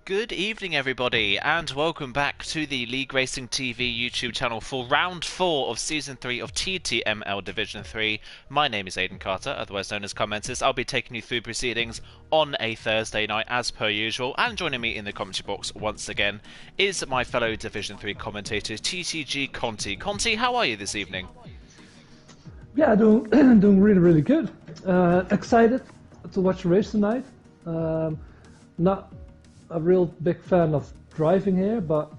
Good evening, everybody, and welcome back to the League Racing TV YouTube channel for round 4 of Season 3 of TTML Division 3. My name is Aidan Carter, otherwise known as Commenters. I'll be taking you through proceedings on a Thursday night, as per usual, and joining me in the commentary box once again is my fellow Division 3 commentator, TTG Conti. Conti, how are you this evening? Yeah, doing really good. Excited to watch the race tonight. Not a real big fan of driving here, but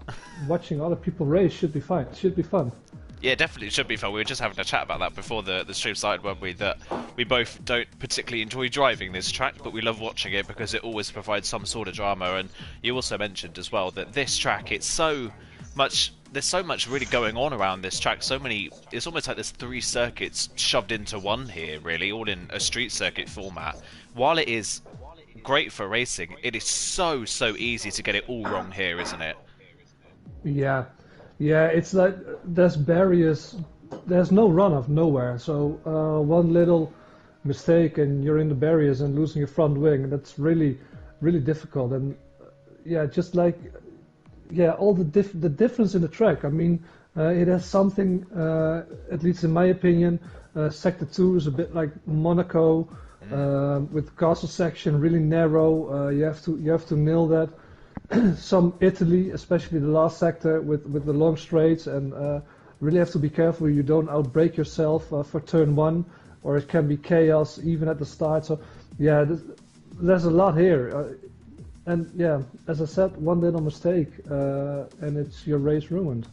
watching other people race should be fun. Should be fun. Yeah, definitely should be fun. We were just having a chat about that before the stream started, weren't we? That we both don't particularly enjoy driving this track, but we love watching it because it always provides some sort of drama. And you also mentioned as well that this track, there's so much really going on around this track. It's almost like there's 3 circuits shoved into one here, really, all in a street circuit format. While it is great for racing, it is so easy to get it all wrong here, isn't it? Yeah, it's like there's barriers, there's no runoff nowhere, so one little mistake and you're in the barriers and losing your front wing. That's really difficult. And just like all the difference in the track. I mean, it has something, at least in my opinion, Sector 2 is a bit like Monaco. With the castle section really narrow, you have to nail that. Some Italy, especially the last sector with the long straights, and really have to be careful you don't outbrake yourself for turn 1, or it can be chaos even at the start. So there's a lot here, and as I said, one little mistake and it's your race ruined.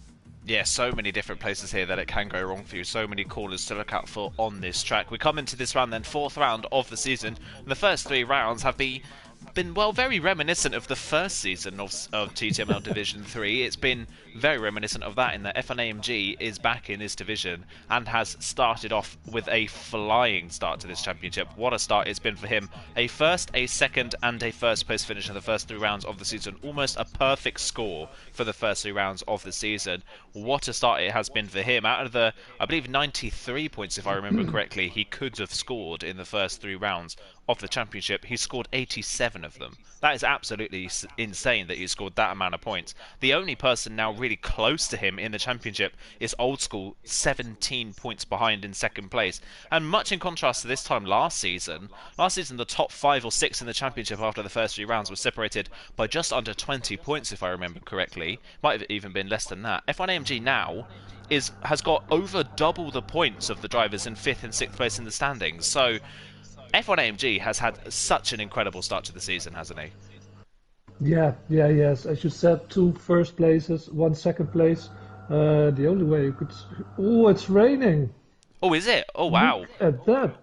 Yeah, so many different places here that it can go wrong for you. So many corners to look out for on this track. We come into this round then, 4th round of the season. And the first 3 rounds have been very reminiscent of the first season of TTML Division 3. It's been very reminiscent of that in that F1AMG is back in this division and has started off with a flying start to this championship. What a start it's been for him. A first, a second and a first place finish in the first 3 rounds of the season. Almost a perfect score for the first 3 rounds of the season. What a start it has been for him. Out of the, I believe, 93 points, if I remember correctly, he could have scored in the first 3 rounds of the championship. He scored 87 of them. That is absolutely insane that he scored that amount of points. The only person now really close to him in the championship is Old School, 17 points behind in second place. And much in contrast to this time last season the top 5 or 6 in the championship after the first 3 rounds were separated by just under 20 points, if I remember correctly. Might have even been less than that. F1AMG now has got over double the points of the drivers in 5th and 6th place in the standings. So F1AMG has had such an incredible start to the season, hasn't he? Yes. As you said, 2 first places, 1 second place. The only way you could... Oh, it's raining! Oh, is it? Oh, wow. Look at that!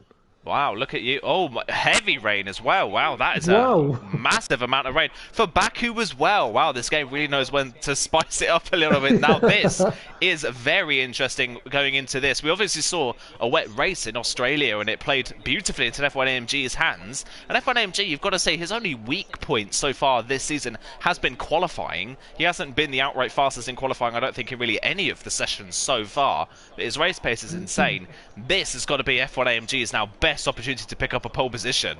Wow, look at you. Oh, heavy rain as well. Wow, that is a massive amount of rain. For Baku as well. Wow, this game really knows when to spice it up a little bit. Now, this is very interesting going into this. We obviously saw a wet race in Australia, and it played beautifully into F1AMG's hands. And F1AMG, you've got to say, his only weak point so far this season has been qualifying. He hasn't been the outright fastest in qualifying, I don't think, in really any of the sessions so far. But his race pace is insane. This has got to be F1AMG's now best opportunity to pick up a pole position.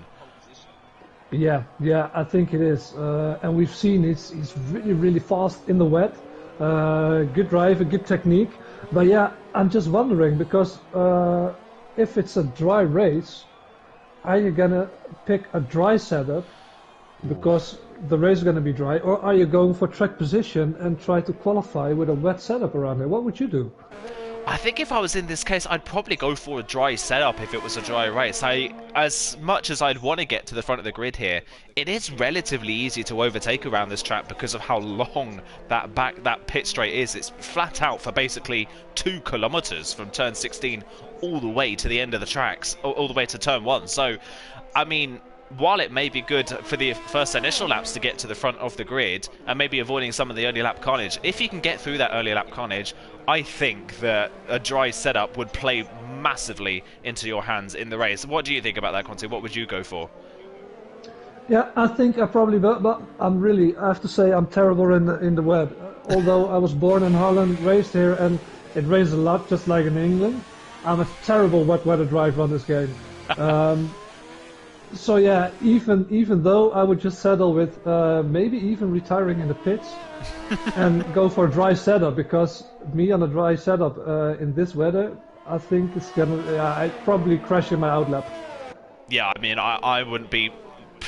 Yeah, I think it is. And we've seen he's really fast in the wet. Good driver, good technique. But yeah, I'm just wondering, because if it's a dry race, are you gonna pick a dry setup because the race is gonna be dry, or are you going for track position and try to qualify with a wet setup around it? What would you do? I think if I was in this case, I'd probably go for a dry setup if it was a dry race. As much as I'd want to get to the front of the grid here, it is relatively easy to overtake around this track because of how long that pit straight is. It's flat out for basically 2 kilometers from turn 16 all the way to the end of the tracks, all the way to turn 1. So, I mean, while it may be good for the first initial laps to get to the front of the grid and maybe avoiding some of the early lap carnage, if you can get through that early lap carnage, I think that a dry setup would play massively into your hands in the race. What do you think about that, Conte? What would you go for? Yeah, I think I probably will, but I have to say I'm terrible in the wet. Although I was born in Holland, raised here, and it rains a lot, just like in England. I'm a terrible wet weather driver on this game. So yeah, even though I would just settle with maybe even retiring in the pits and go for a dry setup, because me on a dry setup in this weather, I think it's gonna I'd probably crash in my outlap. Yeah, I mean, I wouldn't be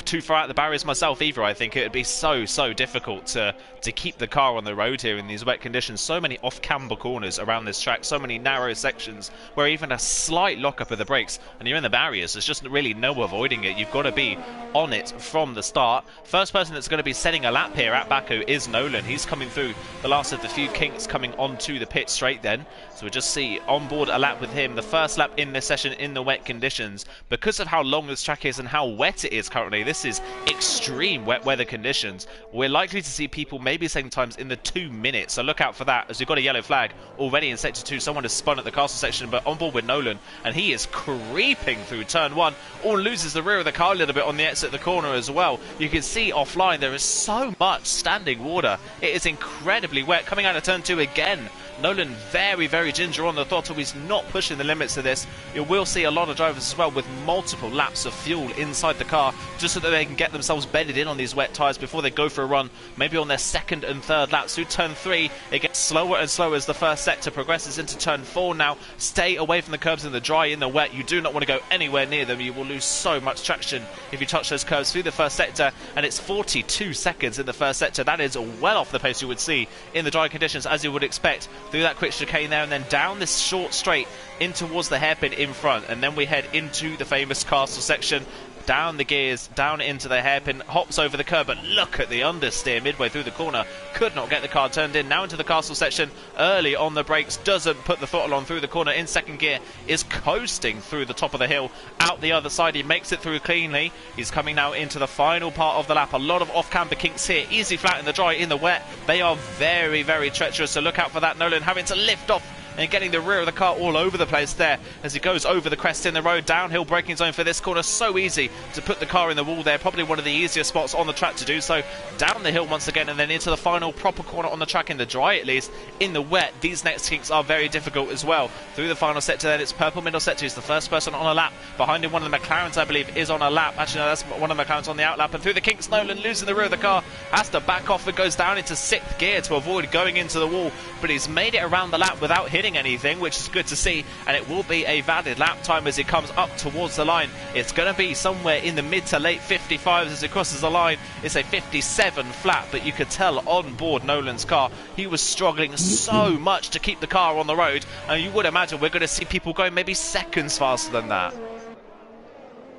too far out the barriers myself either. I think it would be so difficult to keep the car on the road here in these wet conditions. So many off-camber corners around this track, so many narrow sections where even a slight lock-up of the brakes and you're in the barriers, there's just really no avoiding it. You've got to be on it from the start. First person that's going to be setting a lap here at Baku is Nolan. He's coming through the last of the few kinks coming onto the pit straight then. So we'll just see on board a lap with him, the first lap in this session in the wet conditions. Because of how long this track is and how wet it is currently, this is extreme wet weather conditions. We're likely to see people maybe setting times in the 2 minutes, so look out for that, as we've got a yellow flag already in sector 2. Someone has spun at the castle section, but on board with Nolan, and he is creeping through turn 1. All loses the rear of the car a little bit on the exit of the corner as well. You can see offline there is so much standing water. It is incredibly wet. Coming out of turn 2 again, Nolan very ginger on the throttle. He's not pushing the limits of this. You will see a lot of drivers as well with multiple laps of fuel inside the car, just so that they can get themselves bedded in on these wet tyres before they go for a run, maybe on their second and third laps. Through turn 3, it gets slower and slower as the first sector progresses into turn 4 now. Stay away from the curbs in the dry, in the wet. You do not want to go anywhere near them. You will lose so much traction if you touch those curves through the first sector, and it's 42 seconds in the first sector. That is well off the pace you would see in the dry conditions, as you would expect. Through that quick chicane there, and then down this short straight in towards the hairpin in front, and then we head into the famous castle section. Down the gears, down into the hairpin, hops over the curb, but look at the understeer midway through the corner. Could not get the car turned in. Now into the castle section, early on the brakes, doesn't put the throttle on through the corner. In second gear, is coasting through the top of the hill, out the other side. He makes it through cleanly. He's coming now into the final part of the lap. A lot of off-camber kinks here. Easy flat in the dry, in the wet. They are very treacherous, so look out for that. Nolan having to lift off and getting the rear of the car all over the place there as he goes over the crest in the road. Downhill braking zone for this corner. So easy to put the car in the wall there. Probably one of the easiest spots on the track to do so. Down the hill once again, and then into the final proper corner on the track, in the dry at least. In the wet, these next kinks are very difficult as well. Through the final sector then, it's purple middle sector. He's the first person on a lap. Behind him, one of the McLarens, I believe, is on a lap. Actually, no, that's one of the McLarens on the outlap. And through the kinks, Nolan losing the rear of the car. Has to back off and goes down into 6th gear to avoid going into the wall. But he's made it around the lap without hitting anything, which is good to see, and it will be a valid lap time as he comes up towards the line. It's going to be somewhere in the mid to late 55s as he crosses the line. It's a 57 flat, but you could tell on board Nolan's car he was struggling so much to keep the car on the road, and you would imagine we're going to see people going maybe seconds faster than that.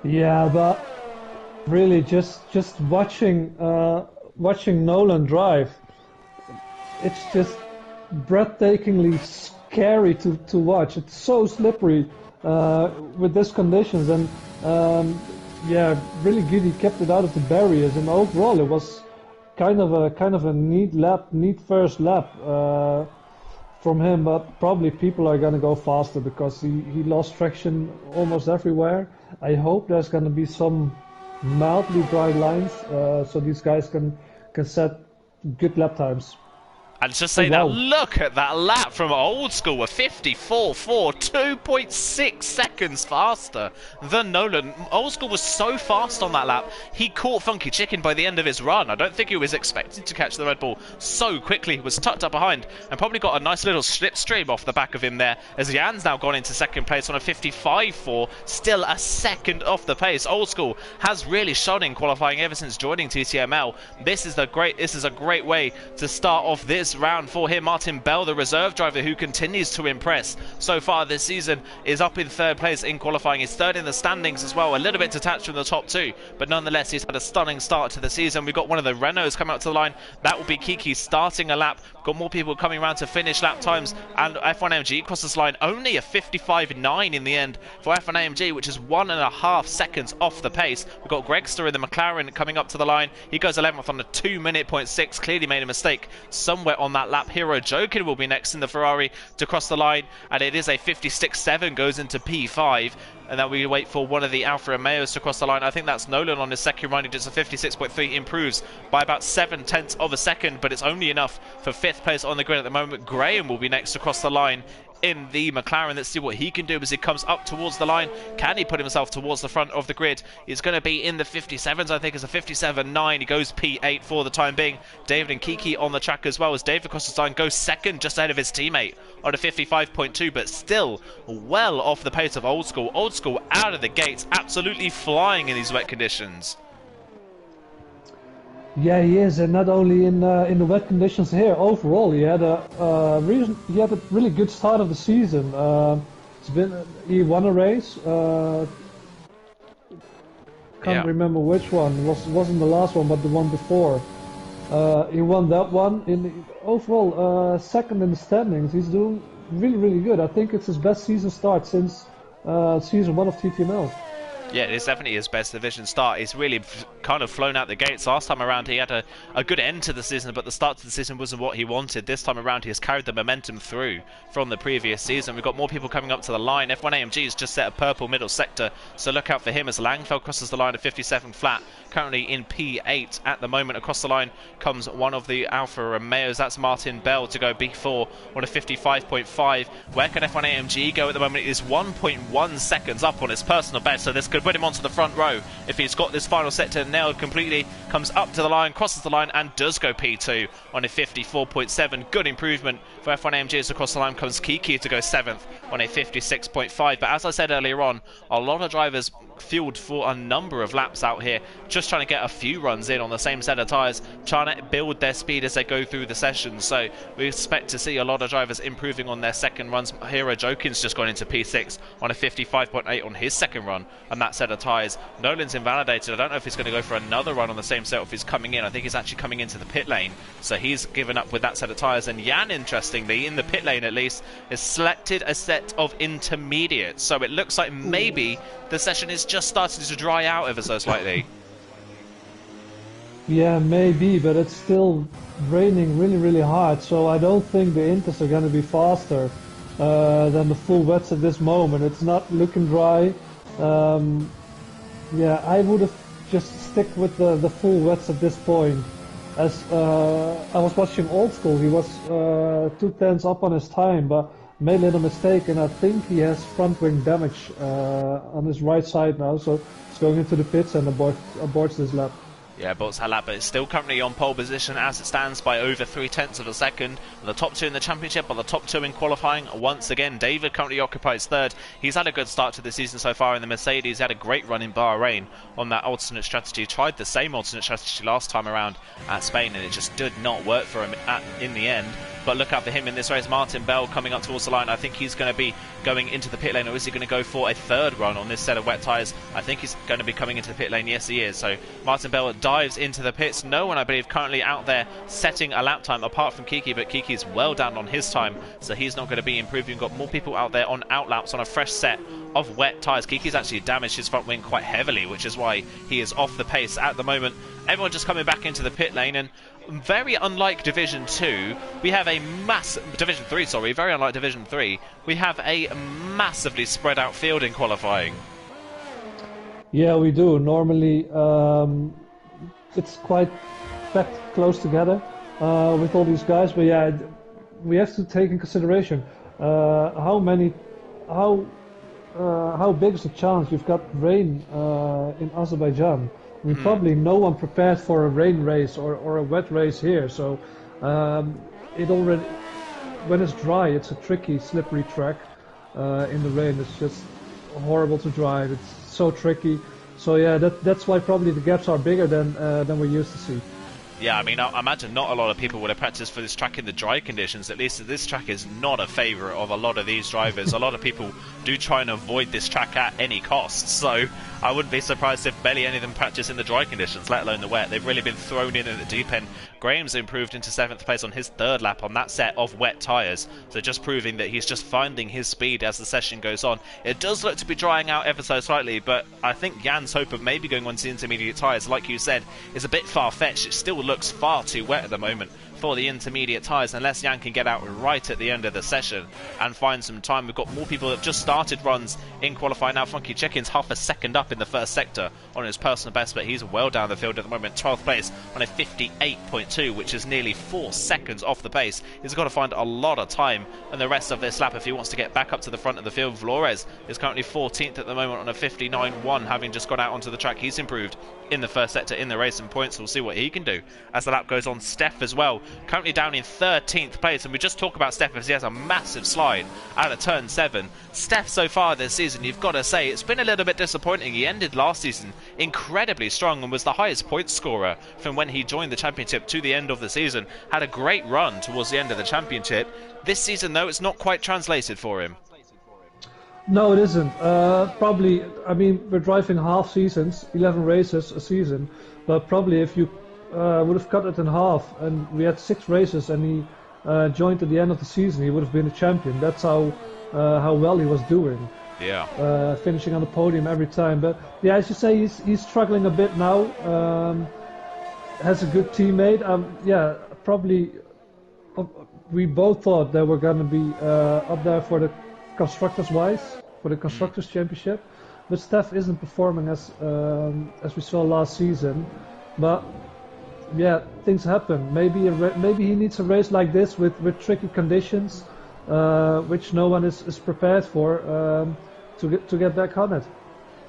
Yeah, but really just watching Nolan drive, it's just breathtakingly scary to watch. It's so slippery with these conditions, and yeah, really good he kept it out of the barriers, and overall it was kind of a neat first lap from him, but probably people are gonna go faster because he lost traction almost everywhere. I hope there's gonna be some mildly dry lines so these guys can set good lap times. And just say that, look at that lap from Old School, a 54.4, 2.6 seconds faster than Nolan. Old School was so fast on that lap, he caught Funky Chicken by the end of his run. I don't think he was expected to catch the Red Bull so quickly. He was tucked up behind and probably got a nice little slipstream off the back of him there, as Jan's now gone into second place on a 55.4, still a second off the pace. Old School has really shone in qualifying ever since joining TTML. This is a great way to start off this round for him. Martin Bell, the reserve driver who continues to impress so far this season, is up in third place in qualifying. He's third in the standings as well, a little bit detached from the top two, but nonetheless he's had a stunning start to the season. We've got one of the Renaults coming out to the line. That will be Kiki starting a lap. Got more people coming around to finish lap times, and F1AMG crosses the line only a 55.9 in the end for F1AMG, which is 1.5 seconds off the pace. We've got Gregster in the McLaren coming up to the line. He goes 11th on a 2:0.6, clearly made a mistake somewhere on that lap. Hero Jokin will be next in the Ferrari to cross the line, and it is a 56.7, goes into P5. And then we wait for one of the Alfa Romeos to cross the line. I think that's Nolan on his second run. He does a 56.3, improves by about 0.7 of a second, but it's only enough for 5th place on the grid at the moment. Graham will be next to cross the line in the McLaren. Let's see what he can do as he comes up towards the line. Can he put himself towards the front of the grid? He's going to be in the 57s, I think it's a 57.9. He goes P8 for the time being. David and Kiki on the track as well, as David across the line goes second, just ahead of his teammate on a 55.2, but still well off the pace of Old School. Old School out of the gates, absolutely flying in these wet conditions. Yeah, he is, and not only in the wet conditions here. Overall, he had a really good start of the season. He won a race. Can't remember which one. Wasn't the last one, but the one before. He won that one. Overall, second in the standings. He's doing really good. I think it's his best season start since season 1 of TTML. Yeah, it's definitely his best division start. He's really kind of flown out the gates. Last time around he had a good end to the season, but the start to the season wasn't what he wanted. This time around he has carried the momentum through from the previous season. We've got more people coming up to the line. F1 AMG has just set a purple middle sector, so look out for him as Langfeld crosses the line at 57 flat, currently in P8 at the moment. Across the line comes one of the Alfa Romeos. That's Martin Bell to go B4 on a 55.5. Where can F1 AMG go at the moment? It is 1.1 seconds up on his personal best, so this could put him onto the front row if he's got this final sector nailed completely. Comes up to the line, crosses the line, and does go P2 on a 54.7. Good improvement for F1 AMG as across the line comes Kiki to go 7th on a 56.5. But as I said earlier on, a lot of drivers fueled for a number of laps out here, just trying to get a few runs in on the same set of tyres, trying to build their speed as they go through the session. So we expect to see a lot of drivers improving on their second runs. Hero Jokin's just gone into P6 on a 55.8 on his second run and that set of tyres. Nolan's invalidated. I don't know if he's going to go for another run on the same set or if he's coming in. I think he's actually coming into the pit lane, so he's given up with that set of tyres. And Jan, interestingly, in the pit lane at least, has selected a set of intermediates, so it looks like maybe the session is just starting to dry out ever so slightly. Yeah, maybe, but it's still raining really hard, so I don't think the inters are going to be faster than the full wets at this moment. It's not looking dry. Yeah, I would have just stick with the full wets at this point. As I was watching Old School, he was 2/10 up on his time, but made a little mistake, and I think he has front wing damage on his right side now, so he's going into the pits and aborts this lap. Yeah, Botsala, but it's still currently on pole position as it stands by over 0.3 of a second. The top two in the championship, but the top two in qualifying. Once again, David currently occupies third. He's had a good start to the season so far in the Mercedes. He had a great run in Bahrain on that alternate strategy. Tried the same alternate strategy last time around at Spain, and it just did not work for him in the end. But look out for him in this race. Martin Bell coming up towards the line. I think he's going to be going into the pit lane, or is he going to go for a third run on this set of wet tyres? I think he's going to be coming into the pit lane. Yes, he is. So Martin Bell dives into the pits. No one, I believe, currently out there setting a lap time apart from Kiki, but Kiki's well down on his time, so he's not going to be improving. We've got more people out there on outlaps on a fresh set of wet tyres. Kiki's actually damaged his front wing quite heavily, which is why he is off the pace at the moment. Everyone just coming back into the pit lane, and very unlike Division 2, we have a Division 3, sorry, very unlike Division 3, we have a massively spread out field in qualifying. Yeah, we do. Normally, it's quite packed close together with all these guys, but yeah, we have to take in consideration how big is the chance. You've got rain in Azerbaijan. Probably no one prepared for a rain race or a wet race here, so it already, when it's dry, it's a tricky, slippery track. In the rain, it's just horrible to drive. It's so tricky. So yeah, that's why probably the gaps are bigger than we're used to see. Yeah, I mean, I imagine not a lot of people would have practiced for this track in the dry conditions. At least this track is not a favourite of a lot of these drivers. A lot of people do try and avoid this track at any cost. So I wouldn't be surprised if barely any of them practice in the dry conditions, let alone the wet. They've really been thrown in at the deep end. Graham's improved into 7th place on his third lap on that set of wet tyres. So just proving that he's just finding his speed as the session goes on. It does look to be drying out ever so slightly, but I think Jan's hope of maybe going on to intermediate tyres, like you said, is a bit far-fetched. It still looks far too wet at the moment for the intermediate tyres unless Jan can get out right at the end of the session and find some time. We've got more people that have just started runs in qualifying now. Funky Chicken's half a second up in the first sector on his personal best, but he's well down the field at the moment. 12th place on a 58.2, which is nearly 4 seconds off the pace. He's got to find a lot of time in the rest of this lap if he wants to get back up to the front of the field. Flores is currently 14th at the moment on a 59.1, having just got out onto the track. He's improved in the first sector in the race and points. We'll see what he can do as the lap goes on. Steph as well, currently down in 13th place, and we just talk about Steph as he has a massive slide out of turn 7. Steph so far this season, you've got to say, it's been a little bit disappointing. He ended last season incredibly strong and was the highest point scorer from when he joined the championship to the end of the season. Had a great run towards the end of the championship. This season though, it's not quite translated for him. No, it isn't. Probably, I mean, we're driving half seasons, 11 races a season, but probably if you would have cut it in half and we had 6 races and he joined at the end of the season, he would have been a champion. That's how well he was doing. Yeah. Finishing on the podium every time. But yeah, as you say, he's struggling a bit now. Has a good teammate. Yeah, probably we both thought they were going to be up there for the constructors-wise, for the constructors championship, but Steph isn't performing as we saw last season. But yeah, things happen. Maybe he needs a race like this with tricky conditions, which no one is prepared for to get back on it.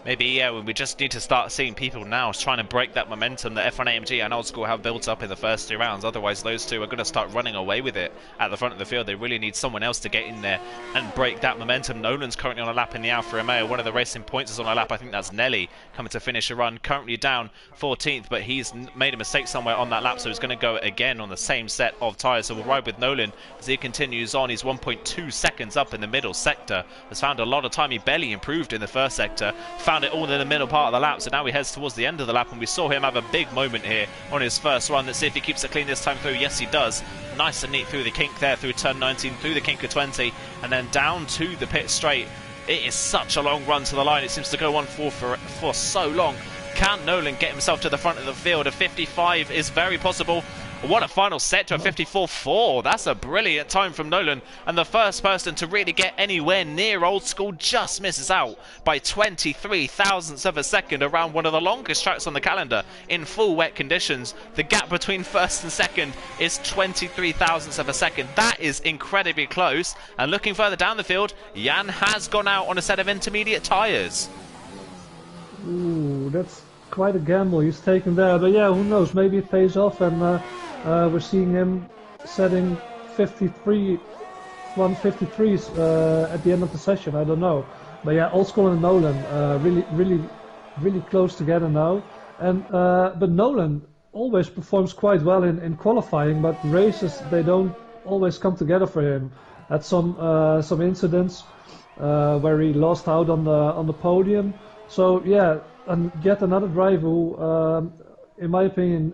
Maybe, yeah, we just need to start seeing people now trying to break that momentum that F1 AMG and Old School have built up in the first 2 rounds. Otherwise, those two are going to start running away with it at the front of the field. They really need someone else to get in there and break that momentum. Nolan's currently on a lap in the Alfa Romeo. One of the racing points is on a lap. I think that's Nelly coming to finish a run. Currently down 14th, but he's made a mistake somewhere on that lap, so he's going to go again on the same set of tyres. So we'll ride with Nolan as he continues on. He's 1.2 seconds up in the middle sector. Has found a lot of time. He barely improved in the first sector. Found it all in the middle part of the lap, so now he heads towards the end of the lap, and we saw him have a big moment here on his first run. Let's see if he keeps it clean this time through. Yes, he does. Nice and neat through the kink there, through turn 19, through the kink of 20, and then down to the pit straight. It is such a long run to the line. It seems to go on for so long. Can Nolan get himself to the front of the field? A 55 is very possible. What a final set to a 54.4. That's a brilliant time from Nolan. And the first person to really get anywhere near Old School just misses out by 23 thousandths of a second around one of the longest tracks on the calendar in full wet conditions. The gap between first and second is 23 thousandths of a second. That is incredibly close. And looking further down the field, Jan has gone out on a set of intermediate tyres. Ooh, that's quite a gamble he's taken there. But yeah, who knows? Maybe it pays off, and we're seeing him setting 153s at the end of the session. I don't know. But yeah, Old School and Nolan really close together now. And but Nolan always performs quite well in qualifying, but races they don't always come together for him. Had some incidents where he lost out on the podium. So yeah, and yet another driver who, in my opinion,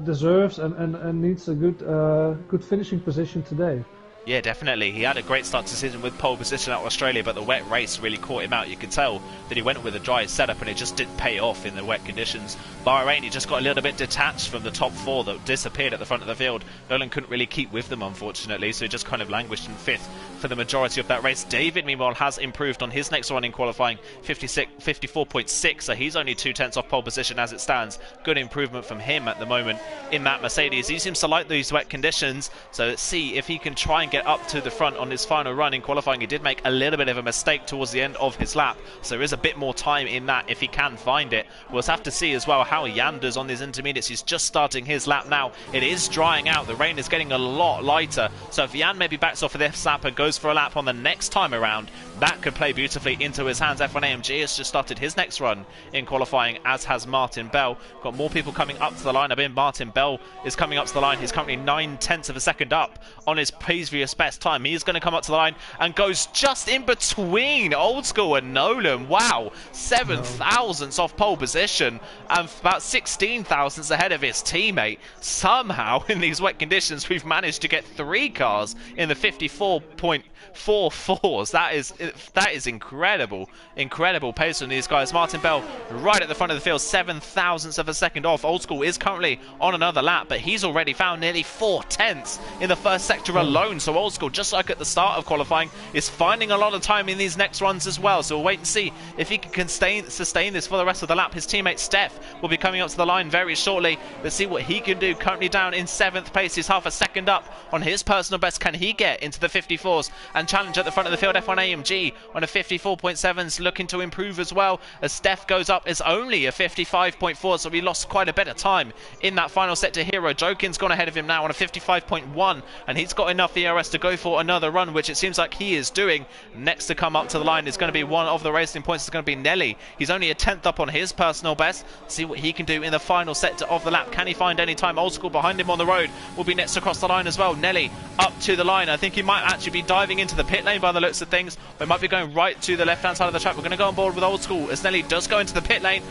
deserves and needs a good finishing position today. Yeah, definitely. He had a great start to the season with pole position out of Australia, but the wet race really caught him out. You could tell that he went with a dry setup and it just didn't pay off in the wet conditions. Bahrain, he just got a little bit detached from the top 4 that disappeared at the front of the field. Nolan couldn't really keep with them, unfortunately, so he just kind of languished in 5th for the majority of that race. David, meanwhile, has improved on his next run in qualifying, 54.6, so he's only 2/10 off pole position as it stands. Good improvement from him at the moment in that Mercedes. He seems to like these wet conditions, so let's see if he can try and get up to the front on his final run in qualifying. He did make a little bit of a mistake towards the end of his lap, so there is a bit more time in that if he can find it. We'll have to see as well how Jan does on these intermediates. He's just starting his lap now. It is drying out. The rain is getting a lot lighter, so if Jan maybe backs off of this lap and goes for a lap on the next time around, that could play beautifully into his hands. F1 AMG has just started his next run in qualifying, as has Martin Bell. Got more people coming up to the line. I mean, Martin Bell is coming up to the line. He's currently 9/10 of a second up on his previous previous best time. He's going to come up to the line and goes just in between Old School and Nolan. Wow, 7 thousandths off pole position and about 16 thousandths ahead of his teammate. Somehow, in these wet conditions, we've managed to get 3 cars in the 54.44s. That is incredible pace from these guys. Martin Bell right at the front of the field, 7 thousandths of a second off. Old School is currently on another lap, but he's already found nearly 4 tenths in the first sector alone. So Old School, just like at the start of qualifying, is finding a lot of time in these next runs as well. So we'll wait and see if he can sustain this for the rest of the lap. His teammate Steph will be coming up to the line very shortly. Let's see what he can do. Currently down in 7th place. He's half a second up on his personal best. Can he get into the 54s and challenge at the front of the field? F1 AMG on a 54.7s, looking to improve as well, as Steph goes up. It's only a 55.4, so he lost quite a bit of time in that final sector. Hero Jokin's gone ahead of him now on a 55.1, and he's got enough ERS to go for another run, which it seems like he is doing. Next to come up to the line is going to be one of the racing points. It's going to be Nelly. He's only a 10th up on his personal best. See what he can do in the final sector of the lap. Can he find any time? Old School behind him on the road will be next across the line as well. Nelly up to the line. I think he might actually be diving into the pit lane by the looks of things. They might be going right to the left hand side of the track. We're going to go on board with Old School as Nelly does go into the pit lane.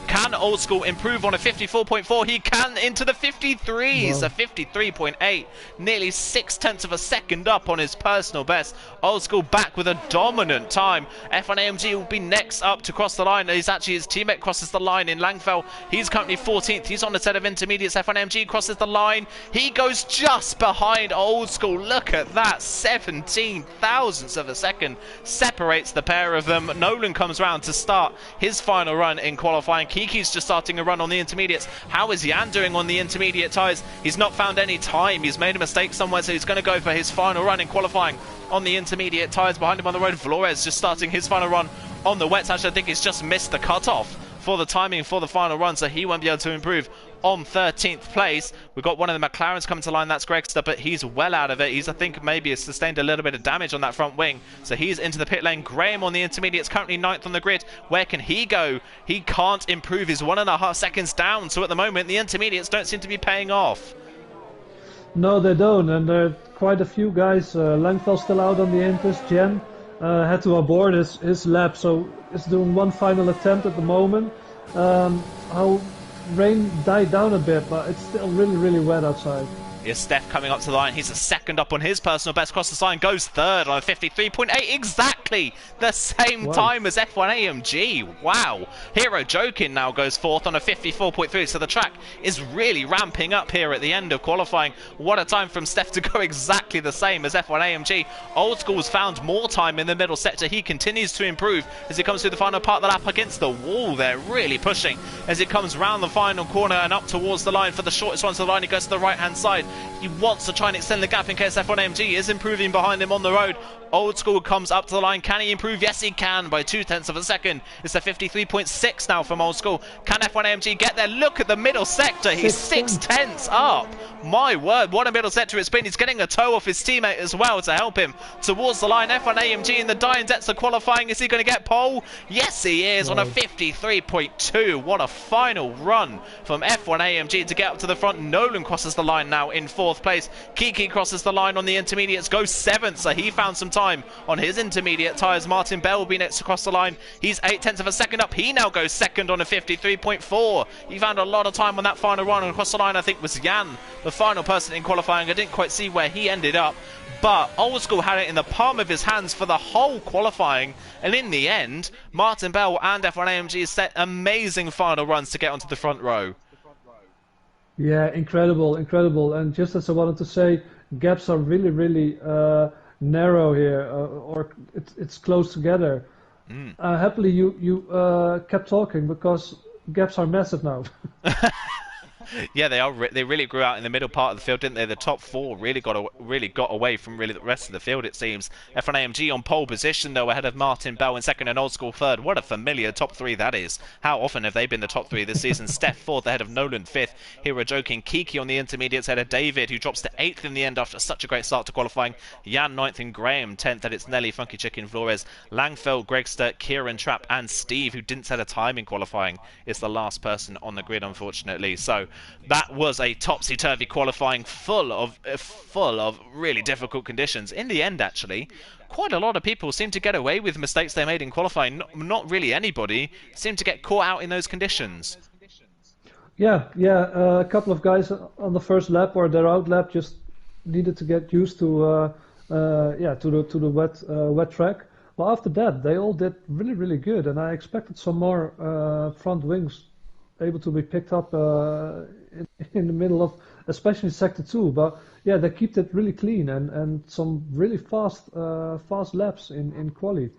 Can Old School improve on a 54.4? He can into the 53s, a 53.8, nearly 6 tenths of a second up on his personal best. Old School back with a dominant time. F1 AMG will be next up to cross the line. His teammate crosses the line in Langfell. He's currently 14th. He's on a set of intermediates. F1 AMG crosses the line. He goes just behind Old School. Look at that, 17 thousandths of a second separates the pair of them. Nolan comes round to start his final run in qualifying. Kiki's just starting a run on the intermediates. How is Jan doing on the intermediate tyres? He's not found any time. He's made a mistake somewhere, so he's going to go for his final run in qualifying on the intermediate tyres. Behind him on the road, Flores just starting his final run on the wets. Actually, I think he's just missed the cut-off for the timing for the final run, so he won't be able to improve on 13th place. We've got one of the McLarens coming to line. That's Gregster, but he's well out of it. He's, I think, maybe has sustained a little bit of damage on that front wing, so he's into the pit lane. Graham on the intermediates, currently 9th on the grid. Where can he go? He can't improve. He's 1.5 seconds down, so at the moment the intermediates don't seem to be paying off. No, they don't, and there are quite a few guys. Langfell still out on the Intus. Jen had to abort his lap, so he's doing one final attempt at the moment. How rain died down a bit, but it's still really wet outside. Here's Steph coming up to the line. He's a second up on his personal best. Crosses the line, goes third on a 53.8. Exactly the same time as F1 AMG. Wow. Hero Jokin now goes fourth on a 54.3. So the track is really ramping up here at the end of qualifying. What a time from Steph to go exactly the same as F1 AMG. Old School's found more time in the middle sector. He continues to improve as he comes through the final part of the lap against the wall. They're really pushing as it comes round the final corner and up towards the line. For the shortest one to the line, he goes to the right hand side. He wants to try and extend the gap in case F1 AMG is improving behind him on the road. Old School comes up to the line. Can he improve? Yes, he can by 2 tenths of a second. It's a 53.6 now from Old School. Can F1 AMG get there? Look at the middle sector. He's 6 tenths up. My word, what a middle sector it's been. He's getting a toe off his teammate as well to help him towards the line. F1 AMG in the dying depths of qualifying. Is he going to get pole? Yes, he is on a 53.2. What a final run from F1 AMG to get up to the front. Nolan crosses the line now in 4th place. Kiki crosses the line on the intermediates, goes 7th, so he found some time on his intermediate tyres. Martin Bell will be next across the line. He's 8 tenths of a second up. He now goes second on a 53.4. He found a lot of time on that final run, and across the line I think was Jan, the final person in qualifying. I didn't quite see where he ended up, but Old School had it in the palm of his hands for the whole qualifying, and in the end Martin Bell and F1 AMG set amazing final runs to get onto the front row. Yeah, incredible. And just as I wanted to say, gaps are really narrow here, or it's close together. Happily you kept talking, because gaps are massive now. Yeah, they are. They really grew out in the middle part of the field, didn't they? The top 4 really got away from the rest of the field, it seems. F1 AMG on pole position, though, ahead of Martin Bell in second and Old School third. What a familiar top 3 that is. How often have they been the top 3 this season? Steph fourth ahead of Nolan fifth. Hero Joking. Kiki on the intermediates ahead of David, who drops to 8th in the end after such a great start to qualifying. Jan 9th and Graham 10th, and it's Nelly, Funky Chicken, Flores, Langfeld, Gregster, Kieran Trapp, and Steve, who didn't set a time in qualifying, is the last person on the grid, unfortunately. So that was a topsy-turvy qualifying full of really difficult conditions. In the end, actually, quite a lot of people seem to get away with mistakes they made in qualifying. Not really anybody seemed to get caught out in those conditions. Yeah, yeah. A couple of guys on the first lap or their out lap just needed to get used to to the wet track. But after that, they all did really, really good, and I expected some more front wings able to be picked up in the middle of, especially sector 2. But yeah, they kept it really clean and some really fast laps in quali.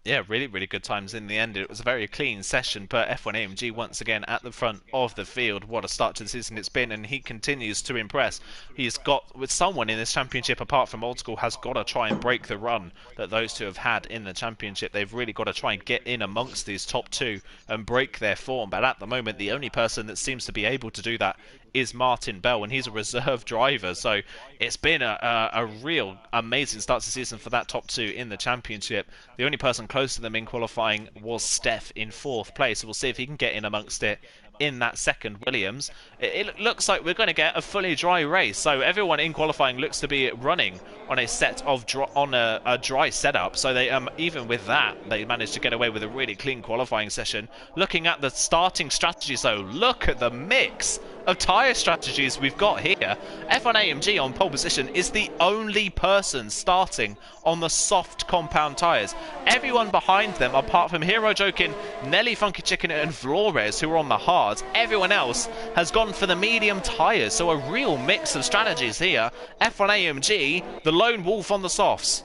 Yeah, really, really good times in the end. It was a very clean session, but F1 AMG once again at the front of the field. What a start to the season it's been, and he continues to impress. He's got, with someone in this championship apart from Old School, has got to try and break the run that those two have had in the championship. They've really got to try and get in amongst these top two and break their form. But at the moment, the only person that seems to be able to do that is Martin Bell, and he's a reserve driver. So it's been a real amazing start to the season for that top two in the championship. The only person close to them in qualifying was Steph in 4th place. We'll see if he can get in amongst it in that second Williams. It looks like we're going to get a fully dry race, so everyone in qualifying looks to be running on a set of a dry setup. So they even with that, they managed to get away with a really clean qualifying session. Looking at the starting strategies though, look at the mix of tyre strategies we've got here. F1 AMG on pole position is the only person starting on the soft compound tyres. Everyone behind them, apart from Hero Jokin, Nelly Funky Chicken and Flores, who are on the hards, everyone else has gone for the medium tyres. So a real mix of strategies here. F1 AMG, the lone wolf on the softs.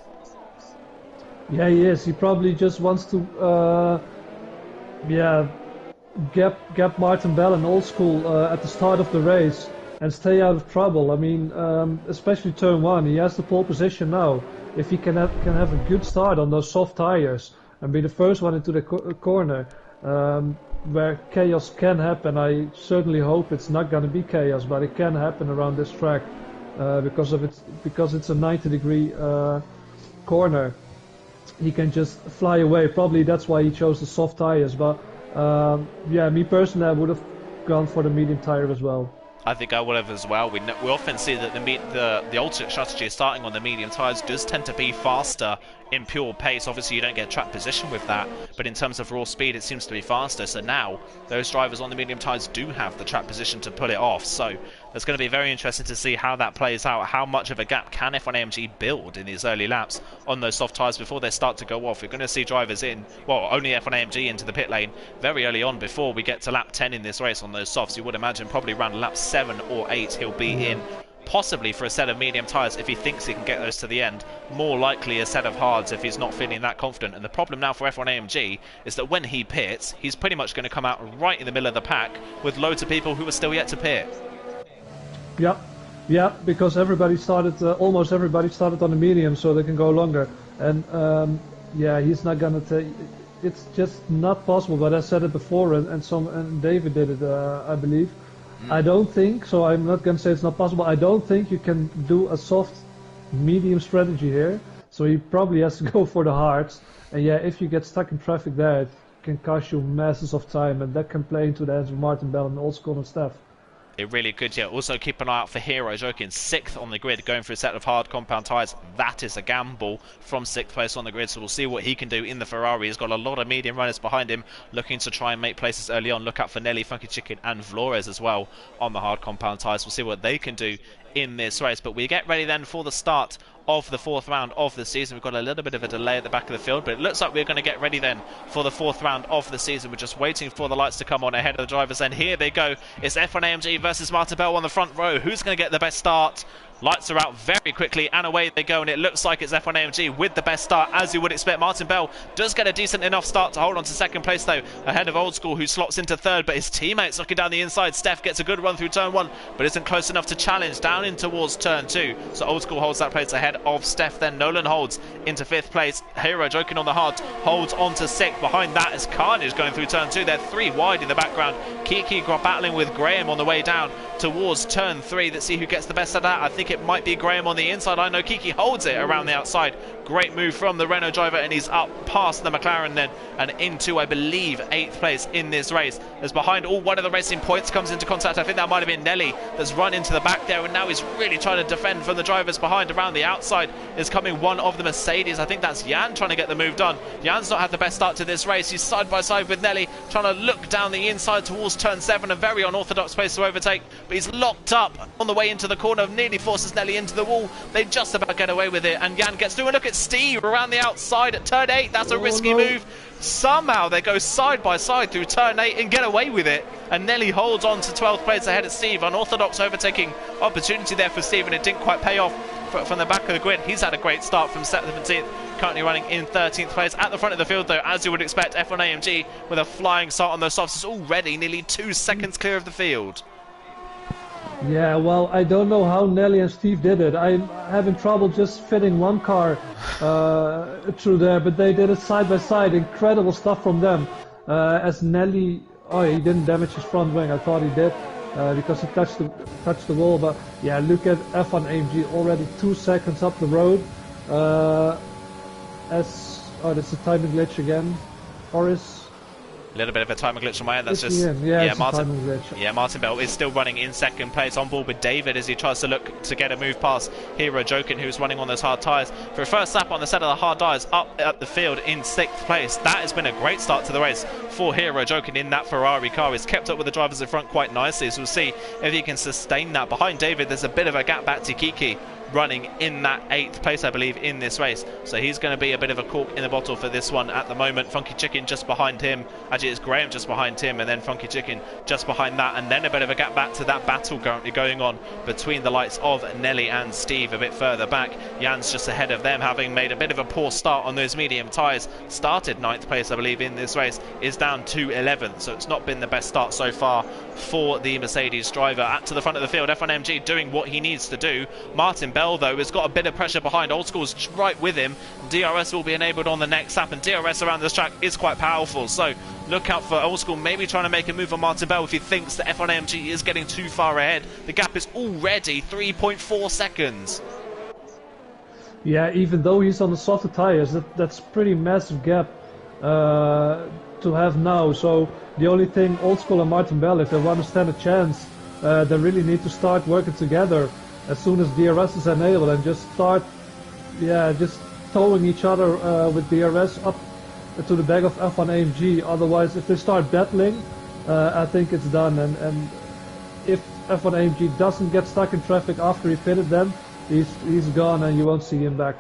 Yeah, he is. He probably just wants to gap Martin Bell in Old School at the start of the race and stay out of trouble. I mean, especially turn 1, he has the pole position now. If he can have a good start on those soft tires and be the first one into the corner, where chaos can happen. I certainly hope it's not going to be chaos, but it can happen around this track because it's a 90-degree corner. He can just fly away. Probably that's why he chose the soft tires. But me personally, I would have gone for the medium tire as well. I think I would have as well. We often see that the alternate strategy starting on the medium tyres does tend to be faster in pure pace. Obviously you don't get track position with that, but in terms of raw speed it seems to be faster. So now those drivers on the medium tyres do have the track position to pull it off. So it's going to be very interesting to see how that plays out. How much of a gap can F1 AMG build in these early laps on those soft tyres before they start to go off? We're going to see drivers in, well, only F1 AMG into the pit lane very early on before we get to lap 10 in this race on those softs. You would imagine probably around lap 7 or 8 he'll be in, possibly for a set of medium tyres if he thinks he can get those to the end. More likely a set of hards if he's not feeling that confident. And the problem now for F1 AMG is that when he pits, he's pretty much going to come out right in the middle of the pack with loads of people who are still yet to pit. Yeah, because almost everybody started on the medium, so they can go longer. And he's not gonna take. It's just not possible. But I said it before, and David did it, I believe. I don't think so. I'm not gonna say it's not possible. I don't think you can do a soft medium strategy here. So he probably has to go for the hards. And yeah, if you get stuck in traffic there, it can cost you masses of time, and that can play into the hands of Martin Bell and Old School and Steph. It really could, yeah. Also keep an eye out for Hero Jokin, 6th on the grid, going for a set of hard compound tyres. That is a gamble from 6th place on the grid, so we'll see what he can do in the Ferrari. He's got a lot of medium runners behind him, looking to try and make places early on. Look out for Nelly, Funky Chicken and Flores as well on the hard compound tyres. We'll see what they can do in this race. But we get ready then for the start of the 4th round of the season. We've got a little bit of a delay at the back of the field, but it looks like we're going to get ready then for the 4th round of the season. We're just waiting for the lights to come on ahead of the drivers, and here they go. It's F1 AMG versus Martin Bell on the front row. Who's going to get the best start? Lights are out very quickly and away they go, and it looks like it's F1 AMG with the best start, as you would expect. Martin Bell does get a decent enough start to hold on to 2nd place though, ahead of Old School, who slots into 3rd, but his teammates looking down the inside. Steph gets a good run through turn 1 but isn't close enough to challenge down in towards turn 2, so Old School holds that place ahead of Steph. Then Nolan holds into 5th place. Hero Joking on the hard holds on to 6th. Behind that is Carnage going through turn 2. They're 3 wide in the background. Kiki battling with Graham on the way down towards turn 3. Let's see who gets the best of that. I think think it might be Graham on the inside. I know Kiki holds it around the outside. Great move from the Renault driver, and he's up past the McLaren then and into, I believe, 8th place in this race. As behind one of the racing points comes into contact, I think that might have been Nelly that's run into the back there, and now he's really trying to defend from the drivers behind. Around the outside is coming one of the Mercedes. I think that's Jan trying to get the move done. Jan's not had the best start to this race. He's side by side with Nelly, trying to look down the inside towards turn 7, a very unorthodox place to overtake, but he's locked up on the way into the corner, nearly forces Nelly into the wall. They just about get away with it, and Jan gets through. And look at Steve around the outside at turn 8. That's a risky move. Somehow they go side by side through turn 8 and get away with it, and Nelly holds on to 12th place ahead of Steve. Unorthodox overtaking opportunity there for Steve, and it didn't quite pay off from the back of the grid. He's had a great start from 17th, currently running in 13th place. At the front of the field though, as you would expect, F1 AMG with a flying start on those softs is already nearly 2 seconds clear of the field. Yeah, well, I don't know how Nelly and Steve did it. I'm having trouble just fitting one car through there, but they did it side by side. Incredible stuff from them. As Nelly, he didn't damage his front wing. I thought he did because he touched the wall. But yeah, look at F1 AMG already 2 seconds up the road. That's a timing glitch again. Or is A little bit of a timing glitch on my end. That's just Martin Bell is still running in 2nd place, on board with David as he tries to look to get a move past Hero Jokin, who's running on those hard tyres. For a first lap on the set of the hard tyres, up at the field in 6th place. That has been a great start to the race for Hero Jokin in that Ferrari car. He's kept up with the drivers in front quite nicely, so we'll see if he can sustain that. Behind David, there's a bit of a gap back to Kiki, running in that 8th place, I believe, in this race. So he's going to be a bit of a cork in the bottle for this one at the moment. Funky Chicken just behind him. Actually, it's Graham just behind him, and then Funky Chicken just behind that. And then a bit of a gap back to that battle currently going on between the likes of Nelly and Steve a bit further back. Jan's just ahead of them, having made a bit of a poor start on those medium tyres. Started 9th place, I believe, in this race. Is down to 11th, so it's not been the best start so far for the Mercedes driver. At to the front of the field, F1MG doing what he needs to do. Martin Bell, though, has got a bit of pressure behind. Old School's right with him. DRS will be enabled on the next lap, and DRS around this track is quite powerful, so look out for Old School maybe trying to make a move on Martin Bell if he thinks that F1AMG is getting too far ahead. The gap is already 3.4 seconds. Yeah, even though he's on the softer tires, that's pretty massive gap to have now. So the only thing Old School and Martin Bell, if they want to stand a chance, they really need to start working together as soon as DRS is enabled, and just start just towing each other with DRS up to the back of F1 AMG. Otherwise, if they start battling, I think it's done. And if F1 AMG doesn't get stuck in traffic after he pitted them, he's gone and you won't see him back.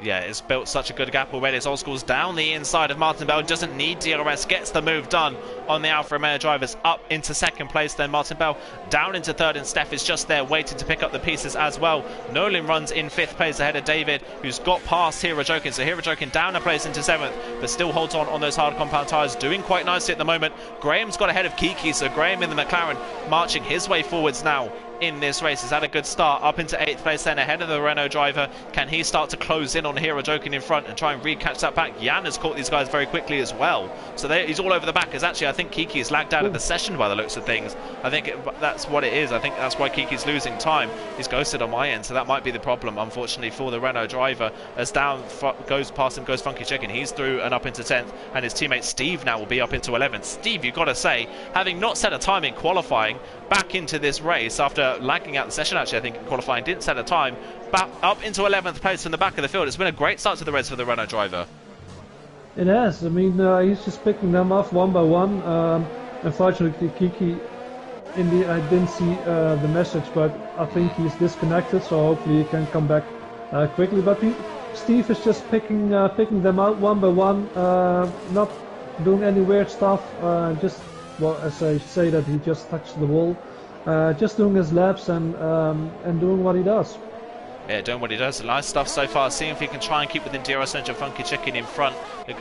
Yeah, it's built such a good gap already. As Old School's down the inside of Martin Bell, doesn't need DRS, gets the move done on the Alfa Romeo drivers, up into 2nd place. Then Martin Bell down into 3rd, and Steph is just there waiting to pick up the pieces as well. Nolan runs in 5th place ahead of David, who's got past Hero Jokin. So Hero Jokin down a place into 7th, but still holds on those hard compound tyres, doing quite nicely at the moment. Graham's got ahead of Kiki, so Graham in the McLaren marching his way forwards now in this race. Has had a good start up into 8th place then ahead of the Renault driver. Can he start to close in on Hero Jokin in front and try and recatch that back? Jan has caught these guys very quickly as well, so he's all over the back. As actually I think Kiki is lagged out of the session by the looks of things. I think that's what it is. I think that's why Kiki's losing time. He's ghosted on my end, so that might be the problem, unfortunately, for the Renault driver. As down goes past him goes Funky Chicken. He's through and up into 10th, and his teammate Steve now will be up into 11th. Steve, you've got to say, having not set a time in qualifying, back into this race after lagging out the session, actually I think in qualifying didn't set a time, back up into 11th place from the back of the field. It's been a great start to the race for the Renault driver. It has. I mean, he's just picking them off one by one. Unfortunately, Kiki, I didn't see the message, but I think he's disconnected, so hopefully he can come back quickly. But Steve is just picking them out one by one, not doing any weird stuff, just, well, as I say that he just touched the wall, just doing his laps and doing what he does. Yeah, doing what he does. Nice stuff so far. Seeing if he can try and keep within DRS range of Funky Chicken in front.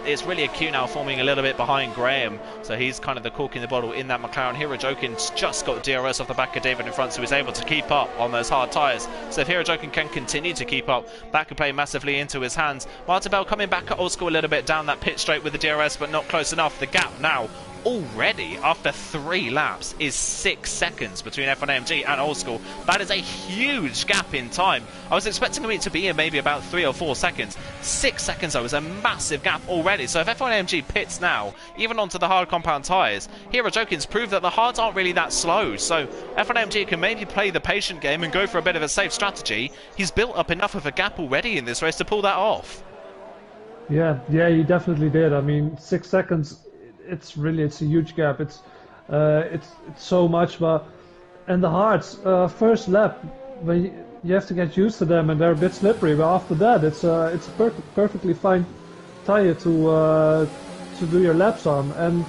It's really a queue now forming a little bit behind Graham. So he's kind of the cork in the bottle in that McLaren. Hero Jokin's just got DRS off the back of David in front, so he's able to keep up on those hard tyres. So if Hero Jokin can continue to keep up, that could play massively into his hands. Martin Bell coming back at Old School a little bit down that pit straight with the DRS, but not close enough. The gap now already, after 3 laps, is 6 seconds between F1 AMG and Old School. That is a huge gap in time. I was expecting it to be in maybe about 3 or 4 seconds. 6 seconds, though, is a massive gap already. So if F1 AMG pits now, even onto the hard compound tyres, Hero Jokins proved that the hards aren't really that slow. So F1 AMG can maybe play the patient game and go for a bit of a safe strategy. He's built up enough of a gap already in this race to pull that off. Yeah, he definitely did. I mean, 6 seconds, it's a huge gap. It's so much, but and the hards, first lap, when you have to get used to them and they're a bit slippery. But after that, it's a perfectly fine tire to do your laps on, and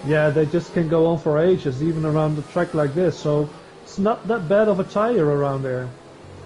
yeah, they just can go on for ages, even around a track like this. So it's not that bad of a tire around there.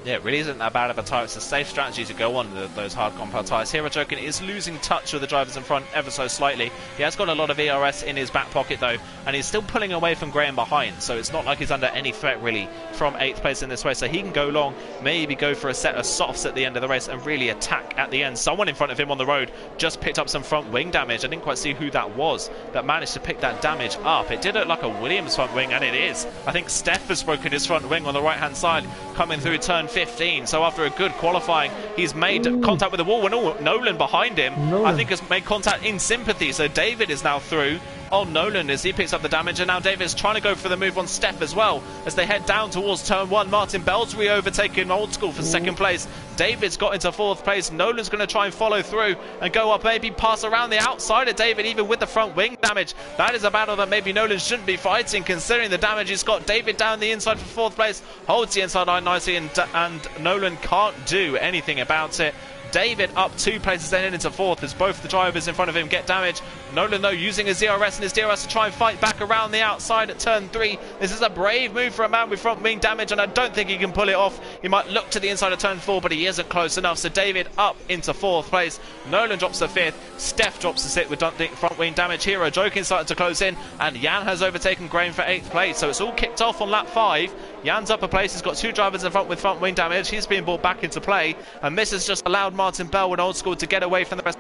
Yeah, it really isn't that bad of a tire. It's a safe strategy to go on those hard compound tyres. Hero Jokin is losing touch with the drivers in front ever so slightly. He has got a lot of ERS in his back pocket though, and he's still pulling away from Graham behind, so it's not like he's under any threat really from 8th place in this race. So he can go long, maybe go for a set of softs at the end of the race and really attack at the end. Someone in front of him on the road just picked up some front wing damage. I didn't quite see who that was that managed to pick that damage up. It did look like a Williams front wing, and it is. I think Steph has broken his front wing on the right hand side coming through turn 15. So after a good qualifying, he's made contact with the wall, and Nolan behind him I think has made contact in sympathy. So David is now through on Nolan as he picks up the damage, and now David's trying to go for the move on Steph as well as they head down towards turn 1. Martin Bell's re-overtaken Old School for 2nd place. David's got into 4th place. Nolan's going to try and follow through and go up, maybe pass around the outside of David, even with the front wing damage. That is a battle that maybe Nolan shouldn't be fighting, considering the damage he's got. David down the inside for 4th place, holds the inside line nicely, and Nolan can't do anything about it. David up 2 places then into 4th as both the drivers in front of him get damaged. Nolan though using his DRS and his DRS to try and fight back around the outside at turn 3. This is a brave move for a man with front wing damage, and I don't think he can pull it off. He might look to the inside of turn 4, but he isn't close enough. So David up into 4th place. Nolan drops to 5th. Steph drops to 6th with front wing damage. Hero Jokin starting to close in, and Jan has overtaken Graham for 8th place. So it's all kicked off on lap 5. Jan's up a place. He's got 2 drivers in front with front wing damage. He's being brought back into play, and this has just allowed Martin Bell and Old School to get away from the rest.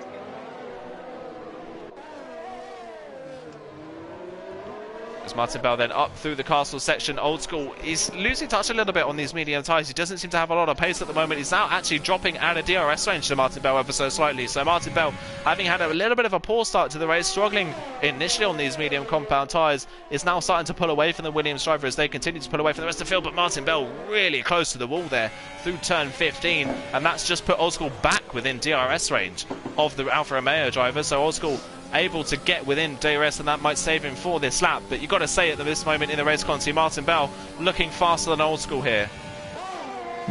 As Martin Bell then up through the castle section. Old School is losing touch a little bit on these medium tyres. He doesn't seem to have a lot of pace at the moment. He's now actually dropping out of DRS range to Martin Bell ever so slightly. So Martin Bell, having had a little bit of a poor start to the race, struggling initially on these medium compound tyres, is now starting to pull away from the Williams driver as they continue to pull away from the rest of the field. But Martin Bell really close to the wall there through turn 15, and that's just put Old School back within DRS range of the Alfa Romeo driver. So Old School able to get within DRS, and that might save him for this lap. But you've got to say at this moment in the race, Conti, Martin Bell looking faster than Old School here.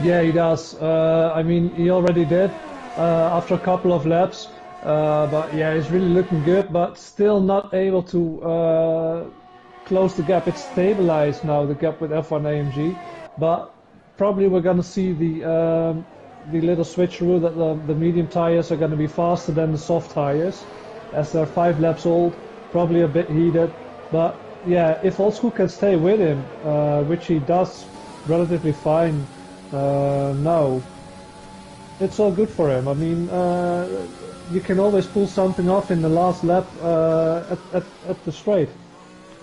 Yeah, he does. I mean, he already did after a couple of laps. But yeah, he's really looking good, but still not able to close the gap. It's stabilized now, the gap with F1 AMG. But probably we're going to see the little switcheroo that the medium tires are going to be faster than the soft tires, as they're 5 laps old, probably a bit heated. But yeah, if Old School can stay with him, which he does relatively fine now, it's all good for him. I mean, you can always pull something off in the last lap at the straight.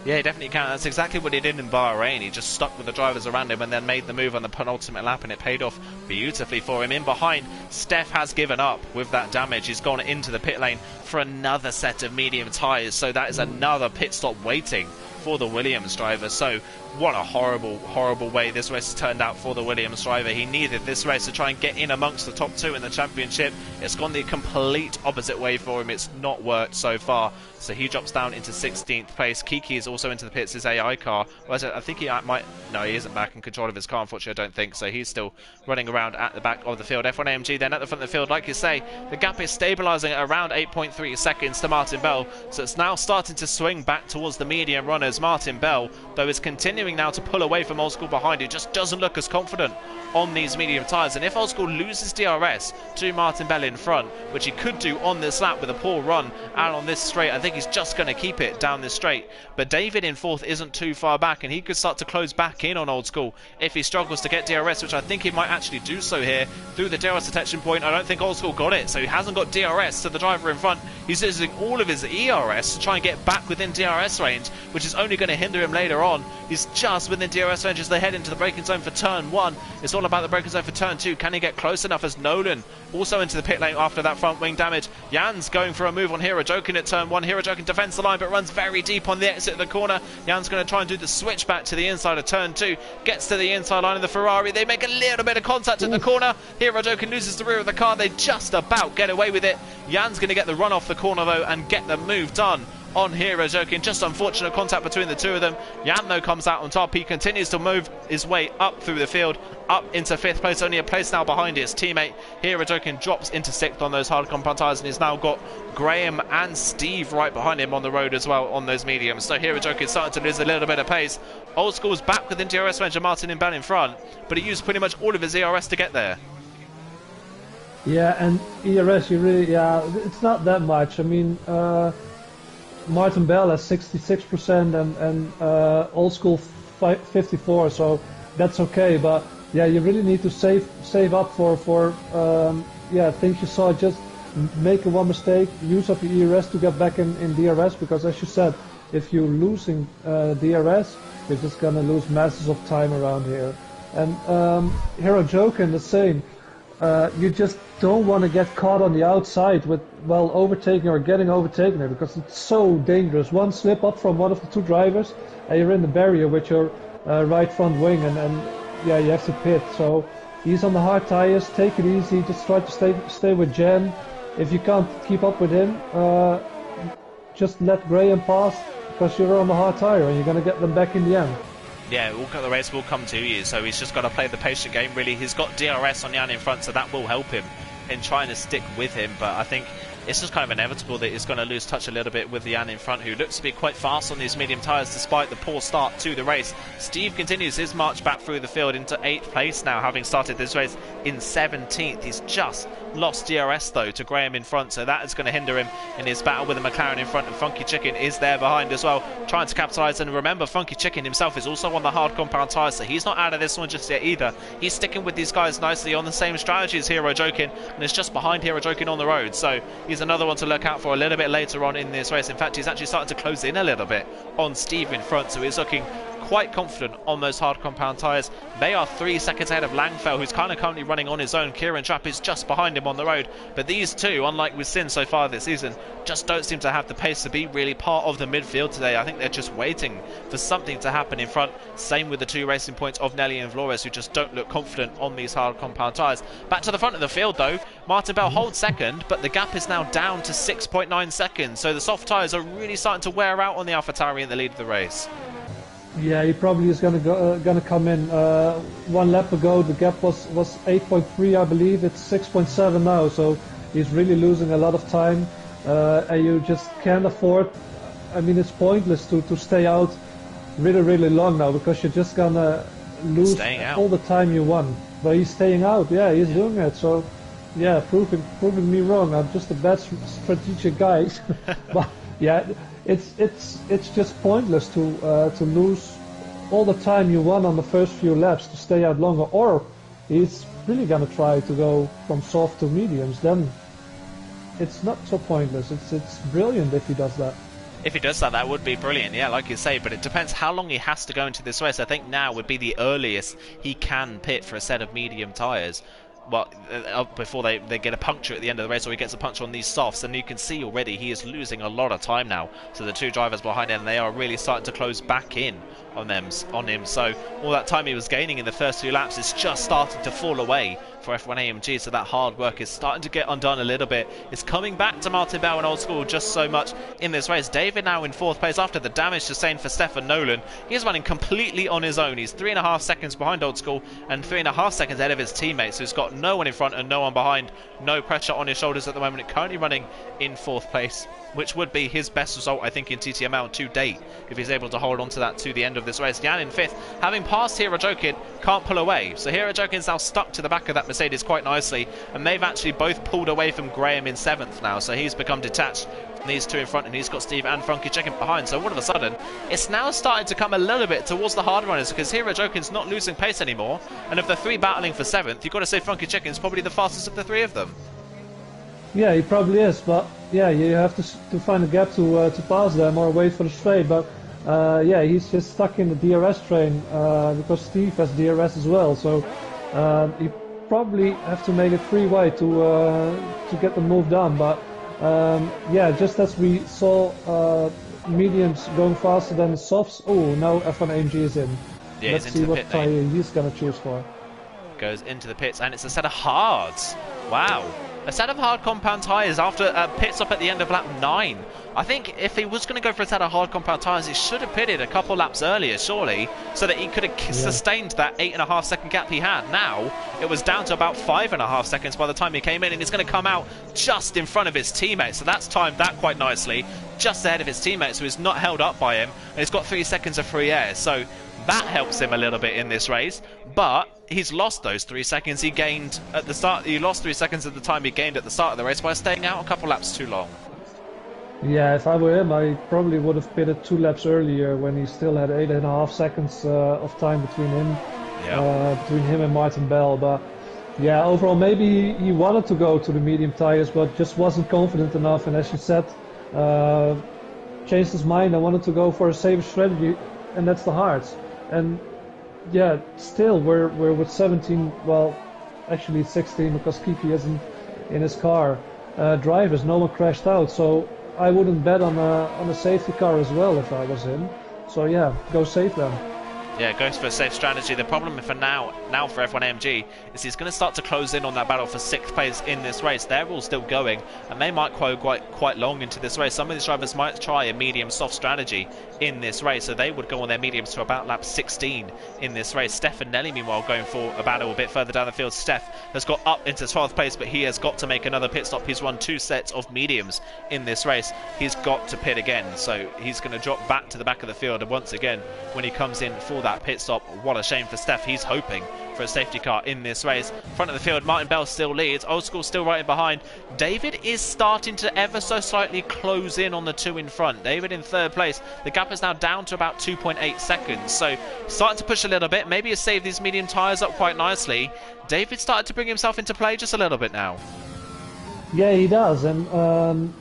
Yeah, he definitely can. That's exactly what he did in Bahrain. He just stuck with the drivers around him and then made the move on the penultimate lap, and it paid off beautifully for him. In behind, Steph has given up with that damage. He's gone into the pit lane for another set of medium tyres, so that is another pit stop waiting for the Williams driver. So what a horrible, horrible way this race has turned out for the Williams driver. He needed this race to try and get in amongst the top 2 in the championship. It's gone the complete opposite way for him. It's not worked so far. So he drops down into 16th place. Kiki is also into the pits, his AI car. Well, I think he might... No, he isn't back in control of his car, unfortunately, I don't think. So he's still running around at the back of the field. F1 AMG then at the front of the field. Like you say, the gap is stabilising at around 8.3 seconds to Martin Bell. So it's now starting to swing back towards the medium runners. Martin Bell, though, is continuing continuing now to pull away from Old School behind, who just doesn't look as confident on these medium tyres. And if Old School loses DRS to Martin Bell in front, which he could do on this lap with a poor run out on this straight, I think he's just going to keep it down this straight. But David in fourth isn't too far back, and he could start to close back in on Old School if he struggles to get DRS, which I think he might actually do so here through the DRS detection point. I don't think Old School got it, so he hasn't got DRS to the driver in front. He's using all of his ERS to try and get back within DRS range, which is only going to hinder him later on. He's just within DRS range as they head into the braking zone for turn 1. It's all about the braking zone for turn 2. Can he get close enough as Nolan also into the pit lane after that front wing damage? Jan's going for a move on Hero Jokin at turn 1. Hero Jokin defends the line but runs very deep on the exit of the corner. Jan's going to try and do the switch back to the inside of turn 2. Gets to the inside line of the Ferrari. They make a little bit of contact at the corner. Hero Jokin loses the rear of the car. They just about get away with it. Jan's going to get the run off the corner though and get the move done on Hero Jokin. Just unfortunate contact between the two of them. Jan though comes out on top. He continues to move his way up through the field, up into 5th place, only a place now behind his teammate. Hero Jokin drops into 6th on those hard compound tyres, and he's now got Graham and Steve right behind him on the road as well on those mediums. So Hero Jokin starting to lose a little bit of pace. Old School's back within DRS range of Martin and Bell in front, but he used pretty much all of his ERS to get there. Yeah, and ERS, you really, it's not that much. I mean, Martin Bell has 66% and Old School 54, so that's okay. But yeah, you really need to save up for things you saw. Just make one mistake, use up your ERS to get back in DRS, because as you said, if you're losing DRS, you're just gonna lose masses of time around here. And Hero Jokin the same. You just don't want to get caught on the outside with, well, overtaking or getting overtaken there, because it's so dangerous. One slip up from one of the two drivers and you're in the barrier with your right front wing, and yeah, you have to pit. So he's on the hard tires. Take it easy. Just try to stay with Jen. If you can't keep up with him, just let Graham pass, because you're on the hard tire and you're going to get them back in the end. Yeah, the race will come to you, so he's just got to play the patient game, really. He's got DRS on Jan in front, so that will help him in trying to stick with him, but I think it's just kind of inevitable that he's going to lose touch a little bit with Jan in front, who looks to be quite fast on these medium tyres despite the poor start to the race. Steve continues his march back through the field into 8th place now, having started this race in 17th. He's just lost DRS though to Graham in front, so that is going to hinder him in his battle with the McLaren in front, and Funky Chicken is there behind as well, trying to capitalise. And remember, Funky Chicken himself is also on the hard compound tyres, so he's not out of this one just yet either. He's sticking with these guys nicely on the same strategy as Hero Jokin, and is just behind Hero Jokin on the road, so he's another one to look out for a little bit later on in this race. In fact, he's actually starting to close in a little bit on Steve in front, so he's looking quite confident on those hard compound tyres. They are 3 seconds ahead of Langfell, who's kind of currently running on his own. Kieran Trapp is just behind him on the road, but these two, unlike we've seen so far this season, just don't seem to have the pace to be really part of the midfield today. I think they're just waiting for something to happen in front. Same with the two racing points of Nelly and Flores, who just don't look confident on these hard compound tyres. Back to the front of the field though, Martin Bell holds second, but the gap is now down to 6.9 seconds, so the soft tyres are really starting to wear out on the AlphaTauri in the lead of the race. Yeah, he probably is gonna come in. 1 lap ago the gap was 8.3, I believe. It's 6.7 now, so he's really losing a lot of time, and you just can't afford. I mean, it's pointless to stay out really long now, because you're just gonna lose all the time you won. But he's staying out. Yeah, he's doing it. So yeah, proving me wrong. I'm just a bad strategic guy. But yeah, it's just pointless to lose all the time you won on the first few laps to stay out longer. Or he's really gonna try to go from soft to mediums. Then it's not so pointless. It's brilliant if he does that. If he does that, that would be brilliant, yeah, like you say, but it depends how long he has to go into this race. I think now would be the earliest he can pit for a set of medium tyres. Well, before they get a puncture at the end of the race, or he gets a puncture on these softs, and you can see already he is losing a lot of time now. So the two drivers behind him, they are really starting to close back in on him. So all that time he was gaining in the first few laps is just starting to fall away for F1 AMG, so that hard work is starting to get undone a little bit. It's coming back to Martin Bell and Old School just so much in this race. David now in 4th place after the damage sustained for Stefan Nolan. He's running completely on his own. He's 3.5 seconds behind Old School and 3.5 seconds ahead of his teammates, who's got no one in front and no one behind. No pressure on his shoulders at the moment. Currently running in 4th place, which would be his best result, I think, in TTML to date, if he's able to hold on to that to the end of this race. Jan in 5th, having passed Hero Jokin, can't pull away. So Hero Jokin's now stuck to the back of that Mercedes quite nicely, and they've actually both pulled away from Graham in 7th now, so he's become detached from these two in front, and he's got Steve and Funky checking behind. So all of a sudden, it's now starting to come a little bit towards the hard runners, because Hero Jokin's not losing pace anymore, and of the 3 battling for 7th, you've got to say Funky Chicken's probably the fastest of the 3 of them. Yeah, he probably is, but yeah, you have to find a gap to pass them or wait for the straight. But yeah, he's just stuck in the DRS train because Steve has DRS as well. So you probably have to make it 3 wide to get the move done. But yeah, just as we saw mediums going faster than the softs. Oh, now F1 AMG is in. Yeah, let's see what tire he's gonna choose for. Goes into the pits, and it's a set of hards. Wow. A set of hard compound tyres after a pit stop at the end of lap 9. I think if he was going to go for a set of hard compound tyres, he should have pitted a couple laps earlier, surely, so that he could have sustained that 8.5 second gap he had. Now, it was down to about 5.5 seconds by the time he came in, and he's going to come out just in front of his teammates. So that's timed that quite nicely, just ahead of his teammates, so he's not held up by him, and he's got 3 seconds of free air. So that helps him a little bit in this race, but he's lost those 3 seconds he gained at the start. He lost 3 seconds of the time he gained at the start of the race by staying out a couple laps too long. Yeah, if I were him, I probably would have pitted 2 laps earlier when he still had 8.5 seconds of time between him and Martin Bell. But yeah, overall, maybe he wanted to go to the medium tires, but just wasn't confident enough. And as you said, changed his mind and wanted to go for a safer strategy, and that's the hards. And yeah, still we're with 17. Well, actually 16 because Kiki isn't in his car. Drivers, no one crashed out, so I wouldn't bet on a safety car as well if I was him. So yeah, go safe then. Yeah, goes for a safe strategy. The problem for now for F1 AMG is he's going to start to close in on that battle for 6th place in this race. They're all still going, and they might go quite long into this race. Some of these drivers might try a medium-soft strategy in this race, so they would go on their mediums to about lap 16 in this race. Steph and Nelly, meanwhile, going for a battle a bit further down the field. Steph has got up into 12th place, but he has got to make another pit stop. He's run 2 sets of mediums in this race. He's got to pit again, so he's going to drop back to the back of the field. And once again, when he comes in for that pit stop, what a shame for Steph. He's hoping for a safety car in this race. Front of the field, Martin Bell still leads. Old School still right in behind. David is starting to ever so slightly close in on the 2 in front. David in 3rd place. The gap is now down to about 2.8 seconds. So starting to push a little bit. Maybe he's saved these medium tyres up quite nicely. David started to bring himself into play just a little bit now. Yeah, he does. And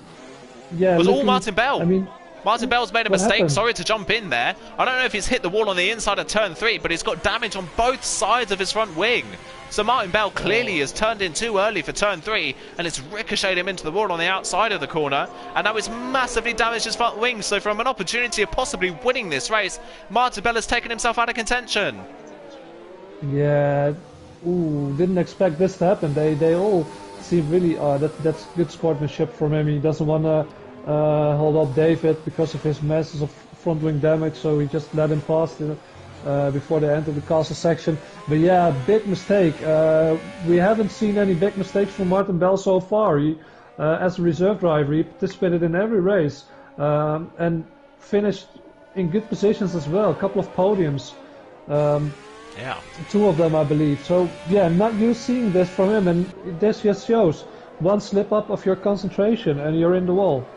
yeah, it was all Martin Bell. I mean, Martin Bell's made a mistake. Happened? Sorry to jump in there. I don't know if he's hit the wall on the inside of turn 3, but he's got damage on both sides of his front wing. So Martin Bell clearly has turned in too early for turn 3, and it's ricocheted him into the wall on the outside of the corner, and now it's massively damaged his front wing. So from an opportunity of possibly winning this race, Martin Bell has taken himself out of contention. Yeah, didn't expect this to happen. They all seem really that's good sportsmanship from him. He doesn't want to hold up David because of his masses of front wing damage, so he just let him pass before they entered the castle section. But yeah, big mistake. We haven't seen any big mistakes from Martin Bell so far. He, as a reserve driver, he participated in every race and finished in good positions as well. A couple of podiums. Yeah. 2 of them, I believe. So yeah, not used seeing this from him, and this just shows one slip up of your concentration and you're in the wall.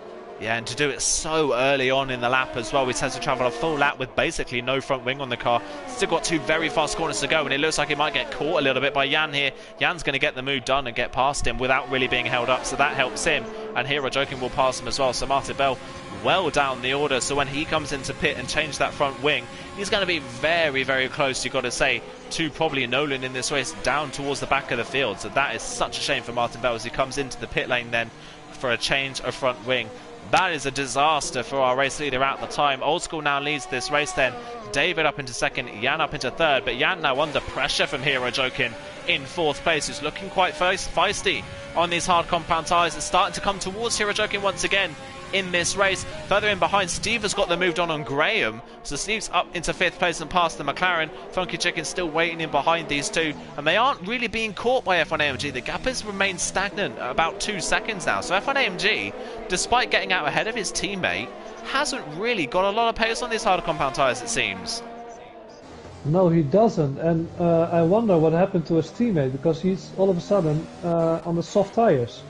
Yeah, and to do it so early on in the lap as well. He has to travel a full lap with basically no front wing on the car. Still got 2 very fast corners to go, and it looks like he might get caught a little bit by Jan here. Jan's going to get the move done and get past him without really being held up, so that helps him. And Hero Joking will pass him as well. So Martin Bell well down the order, so when he comes into pit and change that front wing, he's going to be very, very close, you've got to say, to probably Nolan in this race, down towards the back of the field. So that is such a shame for Martin Bell as he comes into the pit lane then for a change of front wing. That is a disaster for our race leader at the time. Old School now leads this race then. David up into 2nd, Jan up into 3rd, but Jan now under pressure from Hero Jokin. in 4th place, who's looking quite feisty on these hard compound tyres. It's starting to come towards Hirojokin once again in this race. Further in behind, Steve has got them moved on Graham, so Steve's up into 5th place and past the McLaren. Funky Chicken still waiting in behind these two, and they aren't really being caught by F1AMG. The gap has remained stagnant at about 2 seconds now, so F1AMG, despite getting out ahead of his teammate, hasn't really got a lot of pace on these hard compound tyres, it seems. No, he doesn't, and I wonder what happened to his teammate, because he's all of a sudden on the soft tyres.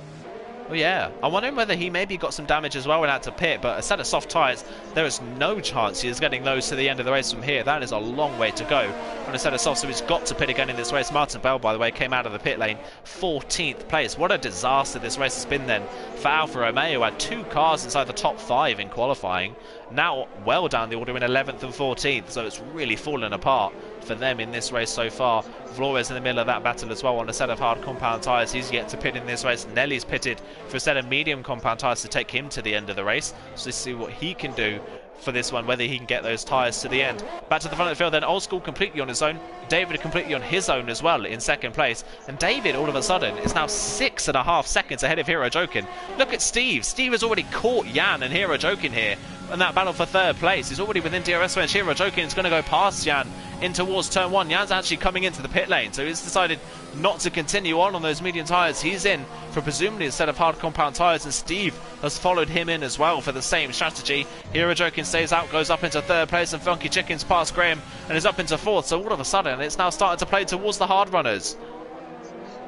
Well, yeah, I'm wondering whether he maybe got some damage as well and had to pit, but a set of soft tyres, there is no chance he is getting those to the end of the race from here. That is a long way to go on a set of softs, so he's got to pit again in this race. Martin Bell, by the way, came out of the pit lane 14th place. What a disaster this race has been then for Alfa Romeo. Had 2 cars inside the top 5 in qualifying, now well down the order in 11th and 14th, so it's really fallen apart for them in this race so far. Flores in the middle of that battle as well on a set of hard compound tyres. He's yet to pit in this race. Nelly's pitted for a set of medium compound tyres to take him to the end of the race, so let's see what he can do for this one, whether he can get those tyres to the end. Back to the front of the field then, Old School completely on his own, David completely on his own as well in 2nd place, and David all of a sudden is now 6.5 seconds ahead of Hirojokin. Look at Steve has already caught Jan and Hirojokin here in that battle for 3rd place. He's already within DRS range. Hirojokin is going to go past Jan in towards turn 1. Jan's actually coming into the pit lane, so he's decided not to continue on those medium tyres. He's in for presumably a set of hard compound tyres, and Steve has followed him in as well for the same strategy. Hirojokin stays out, goes up into 3rd place, and Funky Chicken's past Graham and is up into 4th, so all of a sudden it's now starting to play towards the hard runners.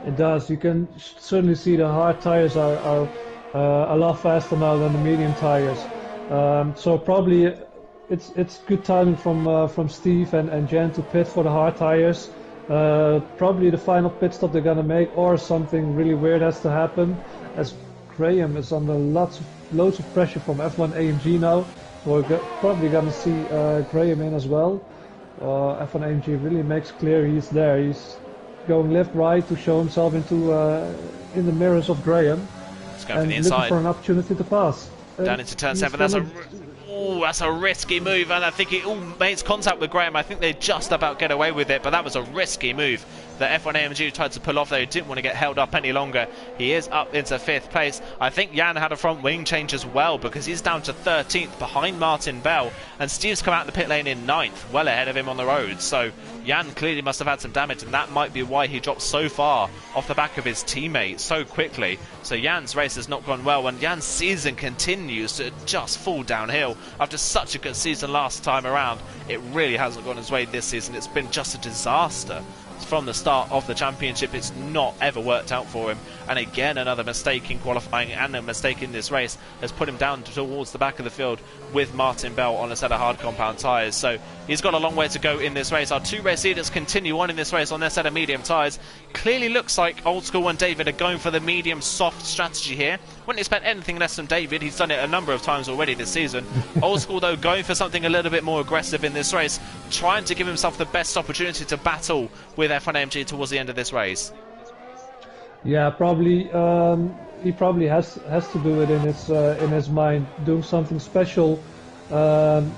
It does. You can certainly see the hard tyres are a lot faster now than the medium tyres. So probably it's good timing from Steve and Jan to pit for the hard tyres. Probably the final pit stop they're gonna make, or something really weird has to happen, as Graham is under loads of pressure from F1 AMG now. So we're probably gonna see Graham in as well. F1 AMG really makes clear he's there. He's going left, right to show himself into in the mirrors of Graham, It's going and for the inside. looking for an opportunity to pass. Down into turn 7. That's a risky move, and I think it all makes contact with Graham. I think they just about get away with it, but that was a risky move that F1 AMG tried to pull off. They didn't want to get held up any longer. He is up into 5th place. I think Jan had a front wing change as well, because he's down to 13th behind Martin Bell, and Steve's come out the pit lane in 9th, well ahead of him on the road. So Jan clearly must have had some damage, and that might be why he dropped so far off the back of his teammate so quickly. So Jan's race has not gone well, and Jan's season continues to just fall downhill. After such a good season last time around, it really hasn't gone his way this season. It's been just a disaster from the start of the championship. It's not ever worked out for him, and again another mistake in qualifying and a mistake in this race has put him down towards the back of the field with Martin Bell on a set of hard compound tyres. So he's got a long way to go in this race. Our 2 race leaders continue on in this race on their set of medium tyres. Clearly looks like Old School and David are going for the medium soft strategy here. Wouldn't expect anything less from David. He's done it a number of times already this season. Old School though going for something a little bit more aggressive in this race, trying to give himself the best opportunity to battle with F1 AMG towards the end of this race. Yeah, probably he probably has to do it in his mind, doing something special, and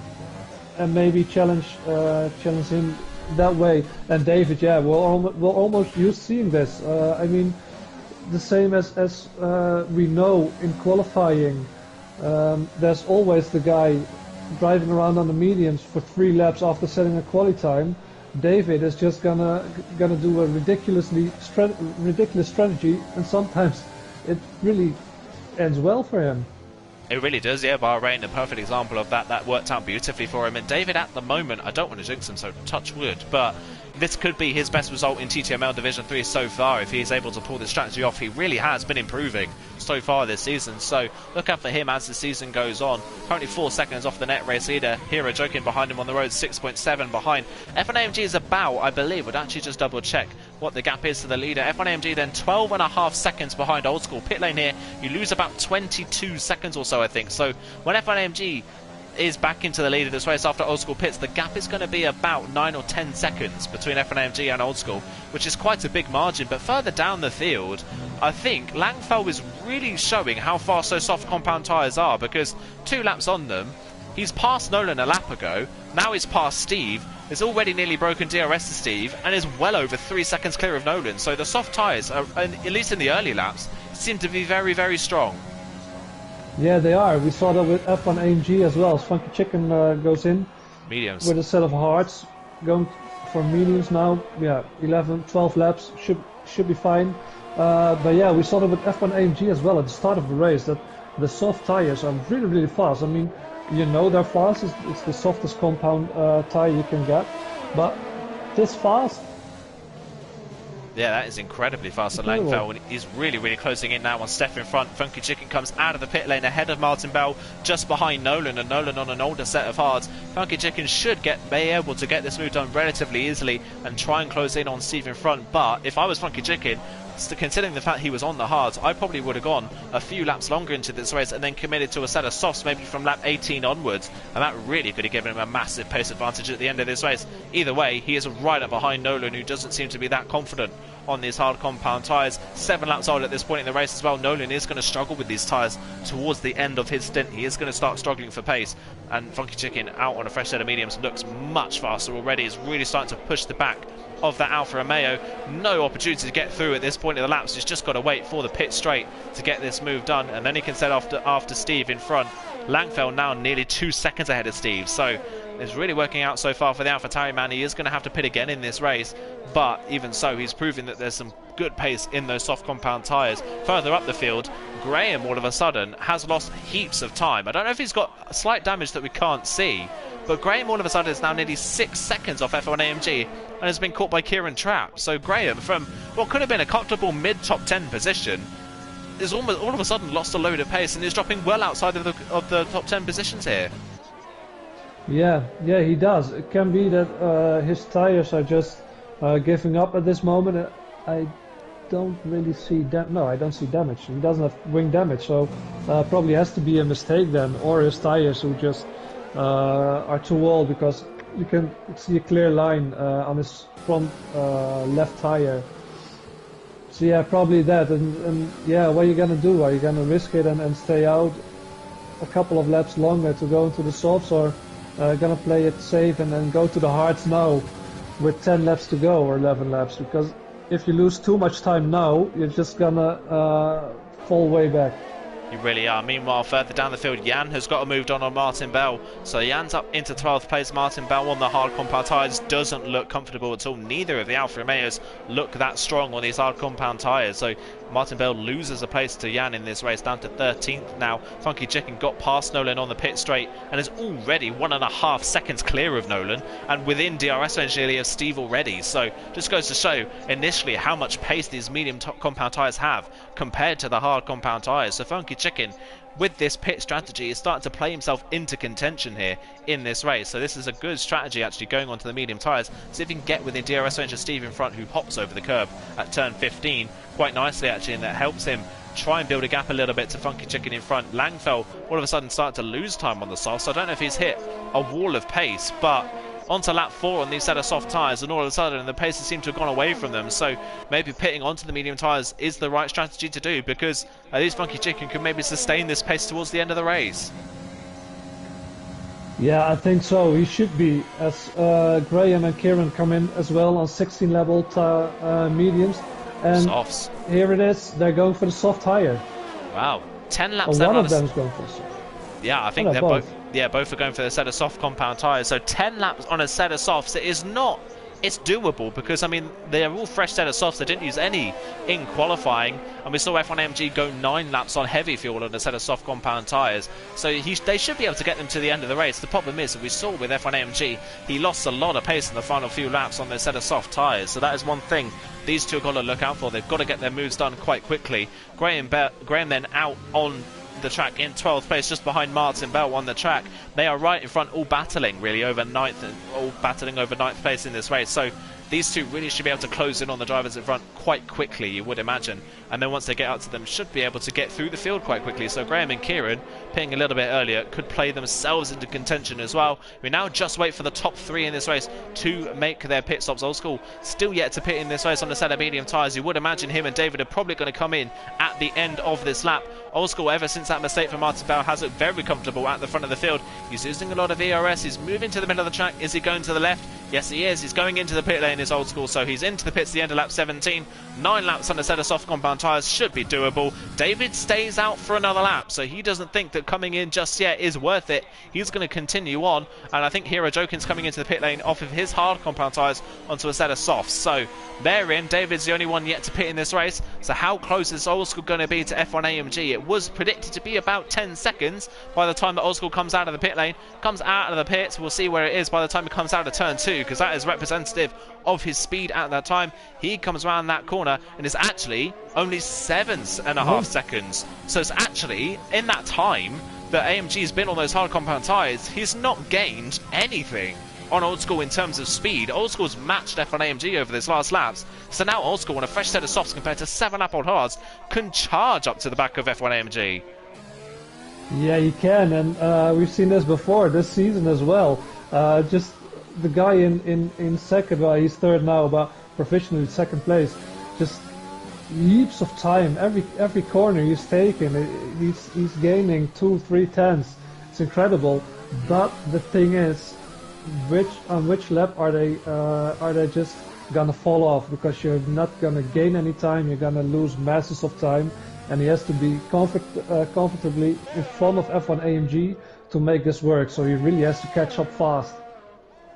maybe challenge him that way. And David, yeah, we're almost used to seeing this. I mean, the same as we know in qualifying, there's always the guy driving around on the mediums for 3 laps after setting a quali time. David is just gonna do a ridiculous strategy, and sometimes it really ends well for him. It really does, yeah. Bahrain, a perfect example of that. That worked out beautifully for him. And David, at the moment, I don't want to jinx him, so touch wood, but this could be his best result in TTML Division 3 so far if he's able to pull this strategy off. He really has been improving so far this season, so look out for him as the season goes on. Currently 4 seconds off the net race leader. Hirojokin behind him on the road, 6.7 behind. F1 AMG is about, I believe, would actually just double check what the gap is to the leader. F1 AMG then 12.5 seconds behind Old School. Pit lane here, you lose about 22 seconds or so, I think. So when F1 AMG is back into the lead of this race after Old School pits, the gap is going to be about 9 or 10 seconds between F1 AMG and Old School, which is quite a big margin. But further down the field, I think Langfell is really showing how fast those soft compound tyres are, because 2 laps on them, he's passed Nolan a lap ago, now he's passed Steve. It's already nearly broken DRS to Steve and is well over 3 seconds clear of Nolan. So the soft tyres, at least in the early laps, seem to be very, very strong. Yeah, they are. We saw that with F1 AMG as well. Funky Chicken goes in Mediums. with a set of hards, going for mediums now. Yeah, 11, 12 laps should be fine. But yeah, we saw that with F1 AMG as well at the start of the race, that the soft tires are really, really fast. I mean, you know they're fast. It's the softest compound tire you can get, but this fast. Yeah, that is incredibly fast. And Langfeld is really, really closing in now on Steph in front. Funky Chicken comes out of the pit lane ahead of Martin Bell, just behind Nolan, and Nolan on an older set of hards. Funky Chicken should be able to get this move done relatively easily and try and close in on Steve in front. But if I was Funky Chicken, considering the fact he was on the hards, I probably would have gone a few laps longer into this race and then committed to a set of softs, maybe from lap 18 onwards, and that really could have given him a massive pace advantage at the end of this race. Either way, he is right up behind Nolan, who doesn't seem to be that confident on these hard compound tyres. 7 laps old at this point in the race as well. Nolan is going to struggle with these tyres towards the end of his stint. He is going to start struggling for pace, and Funky Chicken out on a fresh set of mediums looks much faster already. Is really starting to push the back of that Alfa Romeo. No opportunity to get through at this point in the laps. He's just got to wait for the pit straight to get this move done, and then he can set after Steve in front. Langfeld now nearly 2 seconds ahead of Steve, so it's really working out so far for the AlphaTauri man. He is going to have to pit again in this race, but even so, he's proving that there's some good pace in those soft compound tyres. Further up the field, Graham all of a sudden has lost heaps of time. I don't know if he's got slight damage that we can't see, but Graham all of a sudden is now nearly 6 seconds off F1 AMG and has been caught by Kieran Trapp. So Graham, from what could have been a comfortable mid-top 10 position, is almost all of a sudden lost a load of pace and is dropping well outside of the top 10 positions here. Yeah, he does. It can be that his tires are just giving up at this moment. I don't really see I don't see damage. He doesn't have wing damage, so probably has to be a mistake then, or his tires who just are too old, because you can see a clear line on his front left tire. So yeah, probably that. And yeah, what are you gonna do? Are you gonna risk it and stay out a couple of laps longer to go into the softs, or gonna play it safe and then go to the hards now with 10 laps to go or 11 laps? Because if you lose too much time now, you're just gonna fall way back. You really are. Meanwhile, further down the field, Jan has got a moved on Martin Bell. So Jan's up into 12th place. Martin Bell on the hard compound tyres doesn't look comfortable at all. Neither of the Alfa Romeos look that strong on these hard compound tyres. So Martin Bell loses a place to Jan in this race, down to 13th now. Funky Chicken got past Nolan on the pit straight and is already 1.5 seconds clear of Nolan and within DRS range nearly of Steve already. So just goes to show initially how much pace these medium compound tyres have compared to the hard compound tyres. So Funky Chicken, with this pit strategy, is starting to play himself into contention here in this race. So this is a good strategy actually, going on to the medium tyres. See if he can get within DRS range of Steve in front, who hops over the curb at turn 15 quite nicely actually, and that helps him try and build a gap a little bit to Funky Chicken in front. Langfeld all of a sudden started to lose time on the soft, so I don't know if he's hit a wall of pace, but onto lap 4 on these set of soft tyres, and all of a sudden the paces seem to have gone away from them. So maybe pitting onto the medium tyres is the right strategy to do, because at least Funky Chicken can maybe sustain this pace towards the end of the race. Yeah, I think so. He should be, as Graham and Kieran come in as well on 16 level mediums. And softs. Here it is. They're going for the soft tire. Wow, 10 laps. One of them is going for the soft. Yeah, I think they're both. Yeah, both are going for the set of soft compound tyres. So 10 laps on a set of softs. It is not. It's doable, because I mean they're all fresh set of softs. They didn't use any in qualifying, and we saw F1 AMG go 9 laps on heavy fuel on a set of soft compound tyres. So they should be able to get them to the end of the race. The problem is that we saw with F1 AMG, he lost a lot of pace in the final few laps on their set of soft tyres. So that is one thing these two have got to look out for. They've got to get their moves done quite quickly. Graham then out on the track in 12th place, just behind Martin Bell on the track. They are right in front, all battling really over 9th place in this race. So these two really should be able to close in on the drivers in front quite quickly, you would imagine. And then once they get out to them, should be able to get through the field quite quickly. So Graham and Kieran, pitting a little bit earlier, could play themselves into contention as well. We now just wait for the top 3 in this race to make their pit stops. Old School still yet to pit in this race on a set of medium tyres. You would imagine him and David are probably going to come in at the end of this lap. Old School, ever since that mistake from Martin Bell, has looked very comfortable at the front of the field. He's using a lot of ERS. He's moving to the middle of the track. Is he going to the left? Yes, he is. He's going into the pit lane, is Old School. So he's into the pits at the end of lap 17. 9 laps on a set of soft compound tyres should be doable. David stays out for another lap, so he doesn't think that coming in just yet is worth it. He's going to continue on, and I think Hero Jokin's coming into the pit lane off of his hard compound tyres onto a set of softs. So they're in. David's the only one yet to pit in this race. So how close is Old School going to be to F1 AMG? It was predicted to be about 10 seconds by the time that Old School comes out of the pit lane, comes out of the pits. We'll see where it is by the time he comes out of turn 2, because that is representative of his speed at that time. He comes around that corner and is actually only 7.5 seconds. So it's actually, in that time that AMG's been on those hard compound tyres, he's not gained anything on Old School in terms of speed. Old School's matched F1 AMG over this last laps. So now Old School on a fresh set of softs compared to 7 lap old hards can charge up to the back of F1 AMG. Yeah, he can, and we've seen this before this season as well. Just the guy in second, well, he's third now, but provisionally second place. Just leaps of time. Every corner he's taking, he's gaining 2-3 tenths. It's incredible. But the thing is, on which lap are they just gonna fall off? Because you're not gonna gain any time. You're gonna lose masses of time. And he has to be comfortably in front of F1 AMG to make this work, so he really has to catch up fast.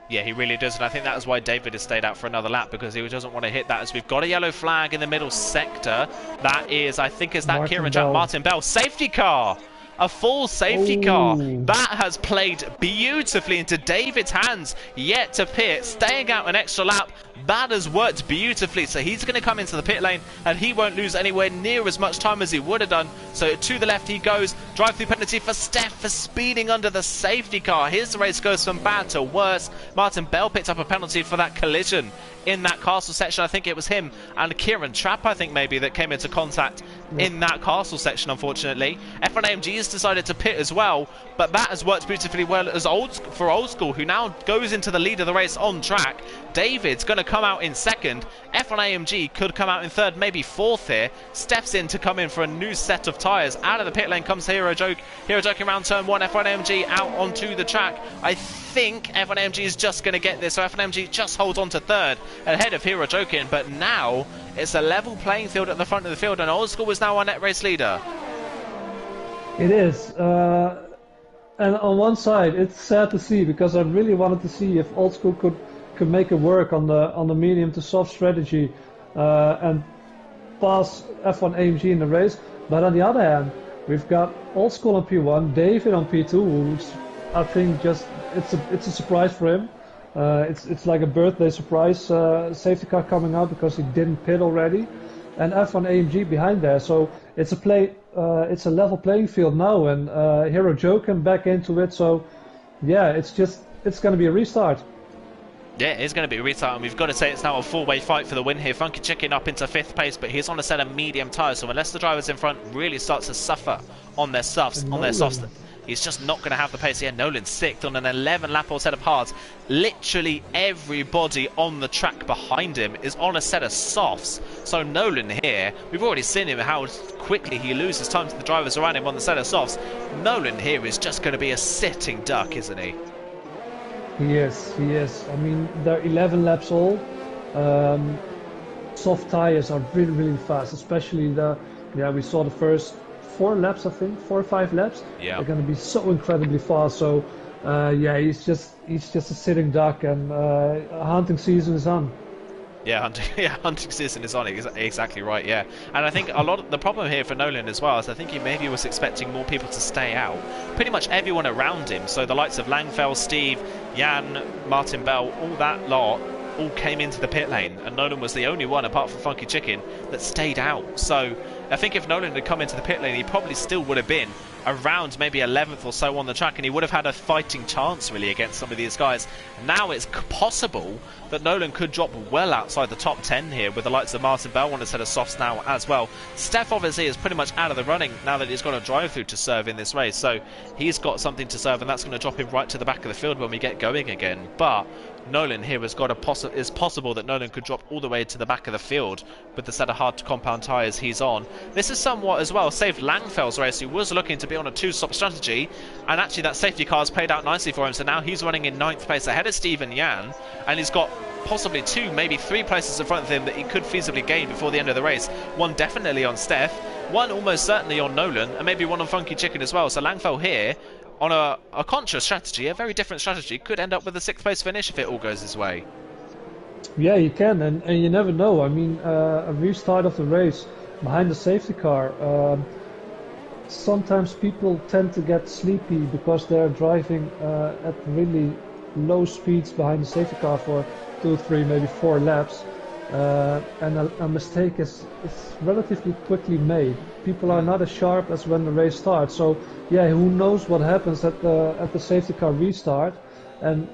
Yeah, he really does, and I think that is why David has stayed out for another lap, because he doesn't want to hit that, as we've got a yellow flag in the middle sector. That is, I think, is that Kieran Jack Martin Bell. Safety car! A full safety car. That has played beautifully into David's hands, yet to pit, staying out an extra lap. That has worked beautifully, so he's going to come into the pit lane and he won't lose anywhere near as much time as he would have done. So to the left he goes. Drive-through penalty for Steph for speeding under the safety car. His race goes from bad to worse. Martin Bell picked up a penalty for that collision in that castle section. I think it was him and Kieran Trapp, I think maybe, that came into contact in that castle section, unfortunately. F1 AMG has decided to pit as well, but that has worked beautifully well as for Old School, who now goes into the lead of the race on track. David's going to come out in second. F1 AMG could come out in third, maybe fourth here. Steps in to come in for a new set of tyres. Out of the pit lane comes Hero Joking around turn 1. F1 AMG out onto the track. I think F1 AMG is just going to get this, so F1 AMG just holds on to third ahead of Hero Joking, but now it's a level playing field at the front of the field, and Old School is now our net race leader. It is, and on one side it's sad to see, because I really wanted to see if Old School could make it work on the medium to soft strategy and pass F1 AMG in the race. But on the other hand, we've got Old School on P1, David on P2, who's, I think, just it's a surprise for him. It's like a birthday surprise safety car coming out, because he didn't pit already, and F1 AMG behind there. So it's a level playing field now, and Hero Joking back into it. So yeah, it's going to be a restart. Yeah, it's going to be a restart, and we've got to say it's now a four-way fight for the win here. Funky Chicken up into 5th place, but he's on a set of medium tyres, so unless the drivers in front really start to suffer on their softs, he's just not going to have the pace. Yeah, Nolan's 6th on an 11-lap old set of hards. Literally everybody on the track behind him is on a set of softs. So Nolan here, we've already seen him how quickly he loses time to the drivers around him on the set of softs. Nolan here is just going to be a sitting duck, isn't he? He is. I mean, they're 11 laps all. Soft tyres are really, really fast, especially we saw the first 4 laps, I think, 4 or 5 laps. Yeah. They're going to be so incredibly fast. So, he's just a sitting duck, and hunting season is on. Yeah, hunting season is on. Exactly right. Yeah, and I think a lot of the problem here for Nolan as well is I think he maybe was expecting more people to stay out. Pretty much everyone around him, so the likes of Langfell, Steve, Jan, Martin Bell, all that lot, all came into the pit lane, and Nolan was the only one, apart from Funky Chicken, that stayed out. So I think if Nolan had come into the pit lane, he probably still would have been around maybe 11th or so on the track, and he would have had a fighting chance really against some of these guys. Now it's possible that Nolan could drop well outside the top 10 here, with the likes of Martin Bell on a set of softs now as well. Steph obviously is pretty much out of the running now that he's got a drive-through to serve in this race, so he's got something to serve, and that's going to drop him right to the back of the field when we get going again. But Nolan here has got it's possible that Nolan could drop all the way to the back of the field with the set of hard to compound tyres he's on. This is somewhat as well saved Langfell's race, who was looking to be on a two-stop strategy, and actually that safety car has played out nicely for him, so now he's running in 9th place ahead of Stephen Yan, and he's got possibly 2, maybe 3 places in front of him that he could feasibly gain before the end of the race. One definitely on Steph, one almost certainly on Nolan, and maybe one on Funky Chicken as well. So Langfell here on a conscious strategy, a very different strategy, could end up with a 6th place finish if it all goes his way. Yeah, you can, and you never know. I mean, a restart of the race behind the safety car, sometimes people tend to get sleepy because they're driving at really low speeds behind the safety car for 2, 3, maybe 4 laps, and a mistake is relatively quickly made. People are not as sharp as when the race starts, so yeah, who knows what happens at the safety car restart, and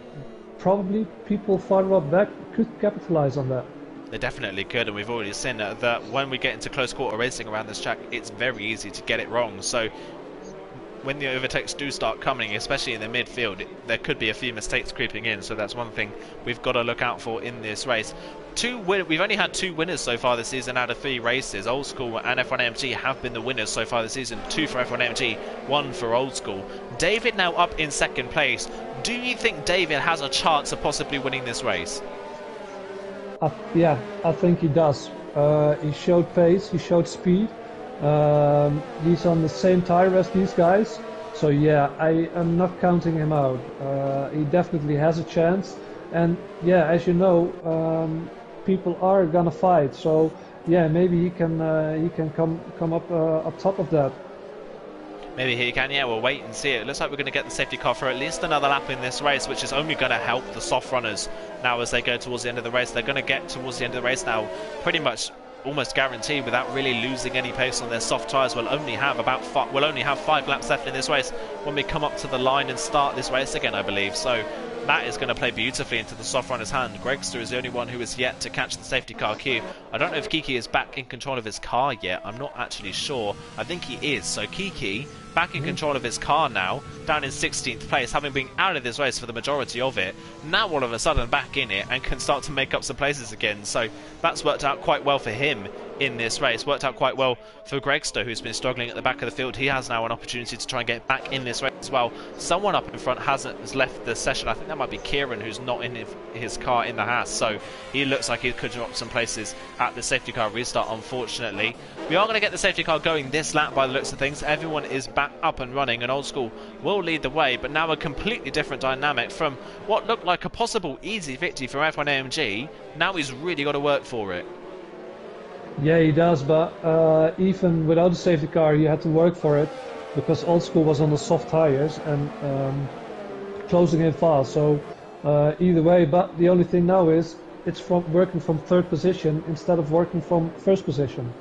probably people farther up back could capitalize on that. They definitely could, and we've already seen that when we get into close quarter racing around this track, it's very easy to get it wrong. So when the overtakes do start coming, especially in the midfield, there could be a few mistakes creeping in, so that's one thing we've got to look out for in this race. We've only had 2 winners so far this season out of 3 races. Old School and F1MG have been the winners so far this season. 2 for F1MG, 1 for Old School. David now up in 2nd place. Do you think David has a chance of possibly winning this race? Yeah, I think he does. He showed pace, he showed speed. He's on the same tire as these guys, so yeah, I am not counting him out. He definitely has a chance, and yeah, as you know, people are gonna fight, so yeah, maybe he can come up top of that. Maybe he can, yeah, we'll wait and see. It looks like we're going to get the safety car for at least another lap in this race, which is only going to help the soft runners now as they go towards the end of the race. They're going to get towards the end of the race now pretty much almost guaranteed without really losing any pace on their soft tyres. We'll only have 5 laps left in this race when we come up to the line and start this race again, I believe. So that is going to play beautifully into the soft runner's hand. Gregster is the only one who is yet to catch the safety car queue. I don't know if Kiki is back in control of his car yet. I'm not actually sure. I think he is. So Kiki back in control of his car now, down in 16th place, having been out of this race for the majority of it. Now all of a sudden back in it and can start to make up some places again. So that's worked out quite well for him in this race. Worked out quite well for Gregster, who's been struggling at the back of the field. He has now an opportunity to try and get back in this race as well. Someone up in front has left the session. I think that might be Kieran, who's not in his car in the Haas. So he looks like he could drop some places at the safety car restart, unfortunately. We are going to get the safety car going this lap by the looks of things. Everyone is back up and running, and Old School will lead the way, but now a completely different dynamic from what looked like a possible easy victory from F1AMG. Now he's really got to work for it. Yeah, he does, but even without the safety car, he had to work for it because Old School was on the soft tires and closing in fast. So either way, but the only thing now is it's working from 3rd position instead of working from 1st position.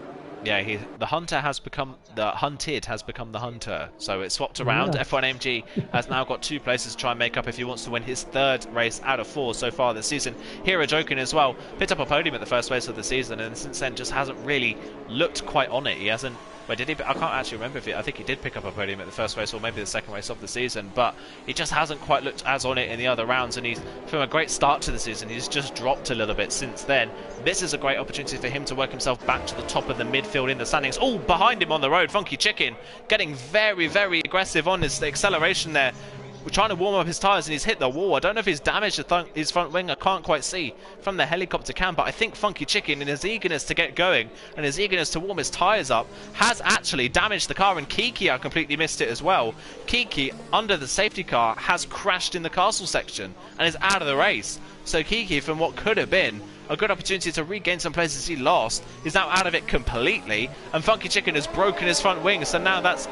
Yeah, the hunter has become the hunted has become the hunter, so it's swapped around. Yeah. F1MG has now got 2 places to try and make up if he wants to win his 3rd race out of 4 so far this season. Hero Jokin as well picked up a podium at the first race of the season, and since then just hasn't really looked quite on it. He hasn't. Well, did he? I can't actually remember if I think he did pick up a podium at the first race or maybe the 2nd race of the season, but he just hasn't quite looked as on it in the other rounds, and he's from a great start to the season, he's just dropped a little bit since then. This is a great opportunity for him to work himself back to the top of the midfield in the standings. Oh, behind him on the road, Funky Chicken getting very, very aggressive on his acceleration there. We're trying to warm up his tyres and he's hit the wall. I don't know if he's damaged his front wing. I can't quite see from the helicopter cam, but I think Funky Chicken, in his eagerness to get going and his eagerness to warm his tyres up, has actually damaged the car. And Kiki, I completely missed it as well. Kiki, under the safety car, has crashed in the castle section and is out of the race. So Kiki, from what could have been a good opportunity to regain some places he lost. He's now out of it completely, and Funky Chicken has broken his front wing, so now that's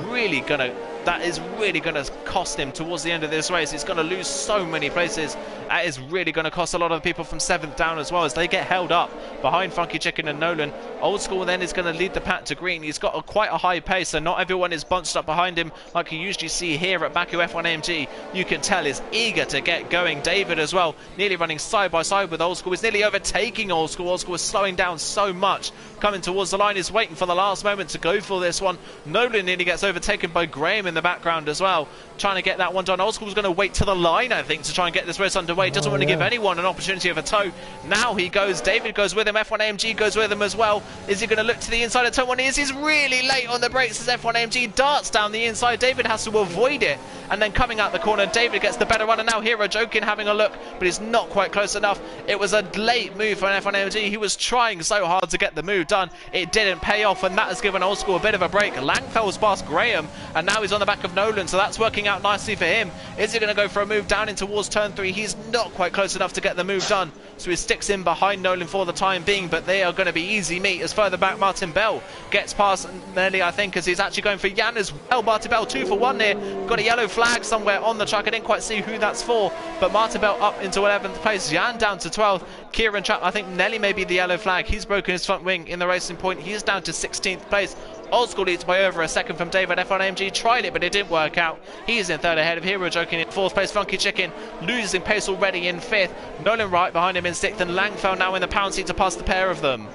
really gonna cost him towards the end of this race. He's gonna lose so many places. That is really gonna cost a lot of the people from 7th down as well, as they get held up behind Funky Chicken and Nolan. Old School then is going to lead the pack to green. He's got quite a high pace, so not everyone is bunched up behind him like you usually see here at Baku F1 AMG. You can tell is eager to get going. David as well, nearly running side by side with Old School. He's nearly overtaking Old School. Old School is slowing down so much. Coming towards the line, is waiting for the last moment to go for this one. Nolan nearly gets overtaken by Graham in the background as well, trying to get that one done. Old School's going to wait to the line, I think, to try and get this race underway. Doesn't want to give anyone an opportunity of a tow. Now he goes. David goes with him. F1 AMG goes with him as well. Is he going to look to the inside of turn 1? He's really late on the brakes as F1 AMG darts down the inside. David has to avoid it, and then coming out the corner, David gets the better run, and now Hero Jokin having a look, but he's not quite close enough. It was a late move for an F1 AMG. He was trying so hard to get the move done. It didn't pay off, and that has given Old School a bit of a break. Langfell's past Graham, and now he's on the back of Nolan, so that's working out nicely for him. Is he going to go for a move down in towards turn 3? He's not quite close enough to get the move done, so he sticks in behind Nolan for the time being, but they are going to be easy meat as further back Martin Bell gets past Nelly, I think, as he's actually going for Jan as well. Martin Bell 2 for 1 here. Got a yellow flag somewhere on the track. I didn't quite see who that's for, but Martin Bell up into 11th place. Jan down to 12th. Kieran Trapp, I think Nelly may be the yellow flag. He's broken his front wing in the Racing Point. He is down to 16th place. Old School leads by over a second from David. F1 AMG tried it, but it didn't work out. He's in 3rd ahead of Hero Joking in 4th place. Funky Chicken losing pace already in 5th. Nolan right behind him in 6th, and Langfell now in the pound seat to pass the pair of them.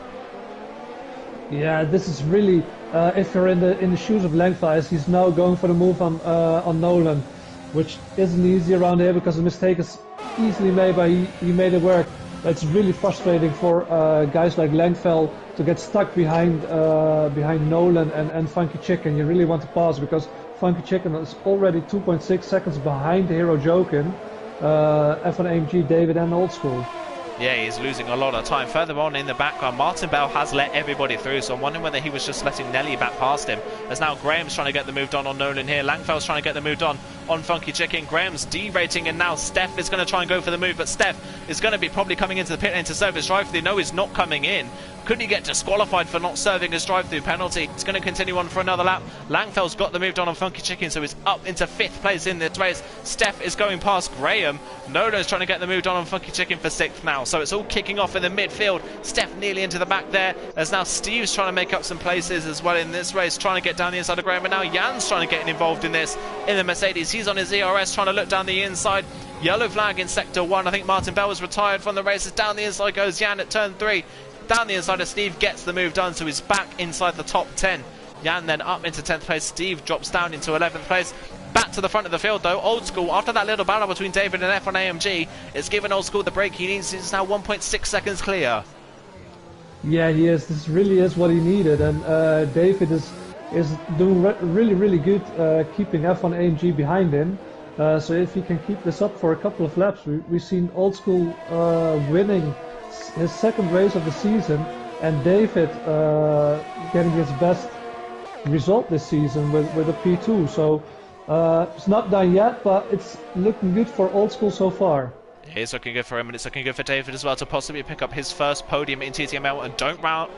Yeah, this is really, if you're in the shoes of Langfell, as he's now going for the move on Nolan, which isn't easy around here because the mistake is easily made, but he made it work. It's really frustrating for guys like Langfell to get stuck behind Nolan and Funky Chicken. You really want to pass because Funky Chicken is already 2.6 seconds behind Hero Jokin, F1 AMG, David and Old School. Yeah, he's losing a lot of time. Further on in the background, Martin Bell has let everybody through, so I'm wondering whether he was just letting Nelly back past him. As now Graham's trying to get the move done on Nolan here. Langfell's trying to get the move done on Funky Chicken. Graham's derating, and now Steph is going to try and go for the move, but Steph is going to be probably coming into the pit lane to serve his drive-through. No, he's not coming in. Could he get disqualified for not serving his drive-through penalty? It's going to continue on for another lap. Langfell's got the move done on Funky Chicken, so he's up into 5th place in this race. Steph is going past Graham. Nolan's trying to get the move done on Funky Chicken for 6th now, so it's all kicking off in the midfield. Steph nearly into the back there, as now Steve's trying to make up some places as well in this race, trying to get down the inside of Graham, and now Jan's trying to get involved in this in the Mercedes. He's on his ERS trying to look down the inside. Yellow flag in sector 1. I think Martin Bell was retired from the races. Down the inside goes Jan at turn 3. Down the inside of Steve, gets the move done, so he's back inside the top 10. Jan then up into 10th place. Steve drops down into 11th place. Back to the front of the field though. Old School, after that little battle between David and F1 AMG, it's given Old School the break he needs. He's now 1.6 seconds clear. Yeah, he is. This really is what he needed, and David is doing really good, keeping F1 AMG behind him. So if he can keep this up for a couple of laps, we've seen Old School winning his 2nd race of the season, and David getting his best result this season with a P2. So it's not done yet, but it's looking good for Old School so far. It's looking good for him, and it's looking good for David as well to possibly pick up his first podium in TTML. And don't right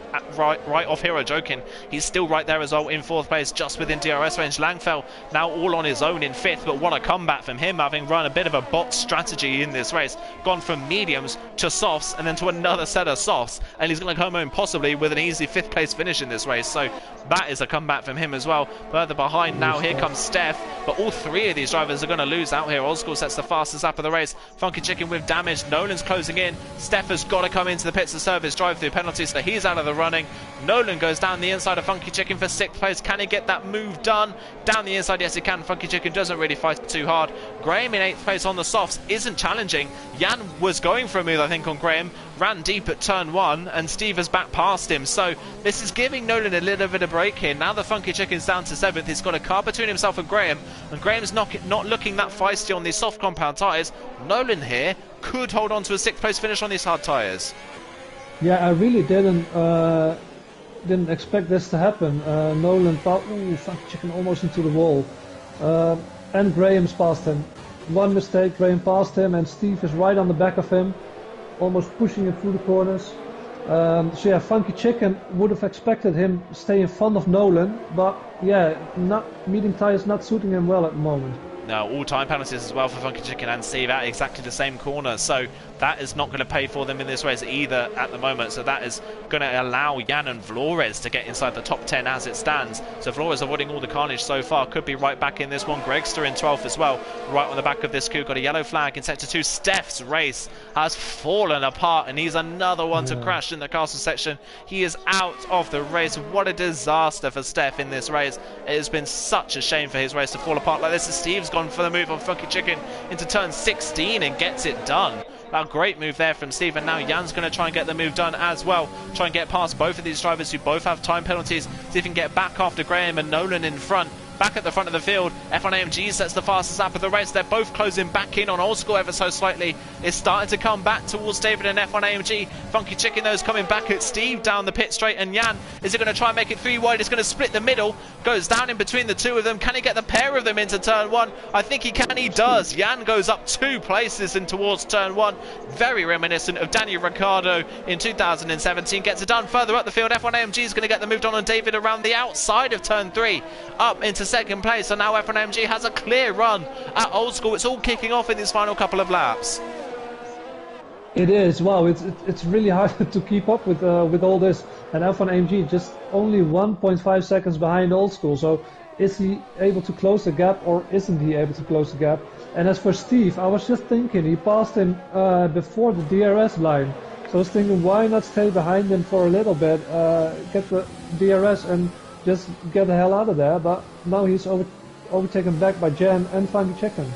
off Hero Joking. He's still right there as well in 4th place, just within DRS range. Langfell now all on his own in 5th, but what a comeback from him, having run a bit of a bot strategy in this race. Gone from mediums to softs, and then to another set of softs, and he's going to come home possibly with an easy 5th place finish in this race. So that is a comeback from him as well. Further behind now, here comes Steph, but all 3 of these drivers are going to lose out here. Old School sets the fastest lap of the race. Funky Chicken with damage. Nolan's closing in. Steph has got to come into the pits to serve his drive-through penalty, so he's out of the running. Nolan goes down the inside of Funky Chicken for 6th place. Can he get that move done? Down the inside, yes he can. Funky Chicken doesn't really fight too hard. Graham in 8th place on the softs isn't challenging. Jan was going for a move, I think, on Graham. Ran deep at turn 1, and Steve has back past him. So this is giving Nolan a little bit of break here. Now the Funky Chicken's down to 7th. He's got a car between himself and Graham's not looking that feisty on these soft compound tyres. Nolan here could hold on to a 6th place finish on these hard tyres. Yeah, I really didn't expect this to happen. Nolan thought, ooh, Funky Chicken almost into the wall. And Graham's past him. One mistake, Graham passed him, and Steve is right on the back of him. almost pushing him through the corners. So yeah, Funky Chicken would have expected him stay in front of Nolan, but yeah, meeting tyres not suiting him well at the moment. No, all time penalties as well for Funky Chicken and Steve at exactly the same corner, so that is not going to pay for them in this race either at the moment. So that is going to allow Jan and Flores to get inside the top 10 as it stands. So Flores avoiding all the carnage so far, could be right back in this one. Gregster in 12th as well, right on the back of this coup. Got a yellow flag in sector 2. Steph's race has fallen apart, and he's another one to crash in the castle section. He is out of the race. What a disaster for Steph in this race. It has been such a shame for his race to fall apart like this. Steve's gone for the move on Funky Chicken into turn 16 and gets it done. A great move there from Steve, and now Jan's going to try and get the move done as well. Try and get past both of these drivers who both have time penalties. See if he can get back after Graham and Nolan in front. Back at the front of the field, F1AMG sets the fastest lap of the race. They're both closing back in on Old School ever so slightly. It's starting to come back towards David and F1AMG. Funky Chicken, though, is coming back at Steve down the pit straight, and Jan is going to try and make it 3 wide. It's going to split the middle, goes down in between the two of them. Can he get the pair of them into turn 1? I think he can, he does. Jan goes up 2 places and towards turn 1. Very reminiscent of Daniel Ricciardo in 2017. Gets it done further up the field. F1AMG is going to get the move done on David around the outside of turn 3, up into second place. So now F1AMG has a clear run at Old School. It's all kicking off in these final couple of laps. It is. Wow, it's really hard to keep up with all this. And F1AMG just only 1.5 seconds behind Old School. So is he able to close the gap, or isn't he able to close the gap? And as for Steve, I was just thinking he passed him before the DRS line. So I was thinking, why not stay behind him for a little bit, get the DRS and just get the hell out of there. But now he's overtaken back by Jan and Funky Chicken.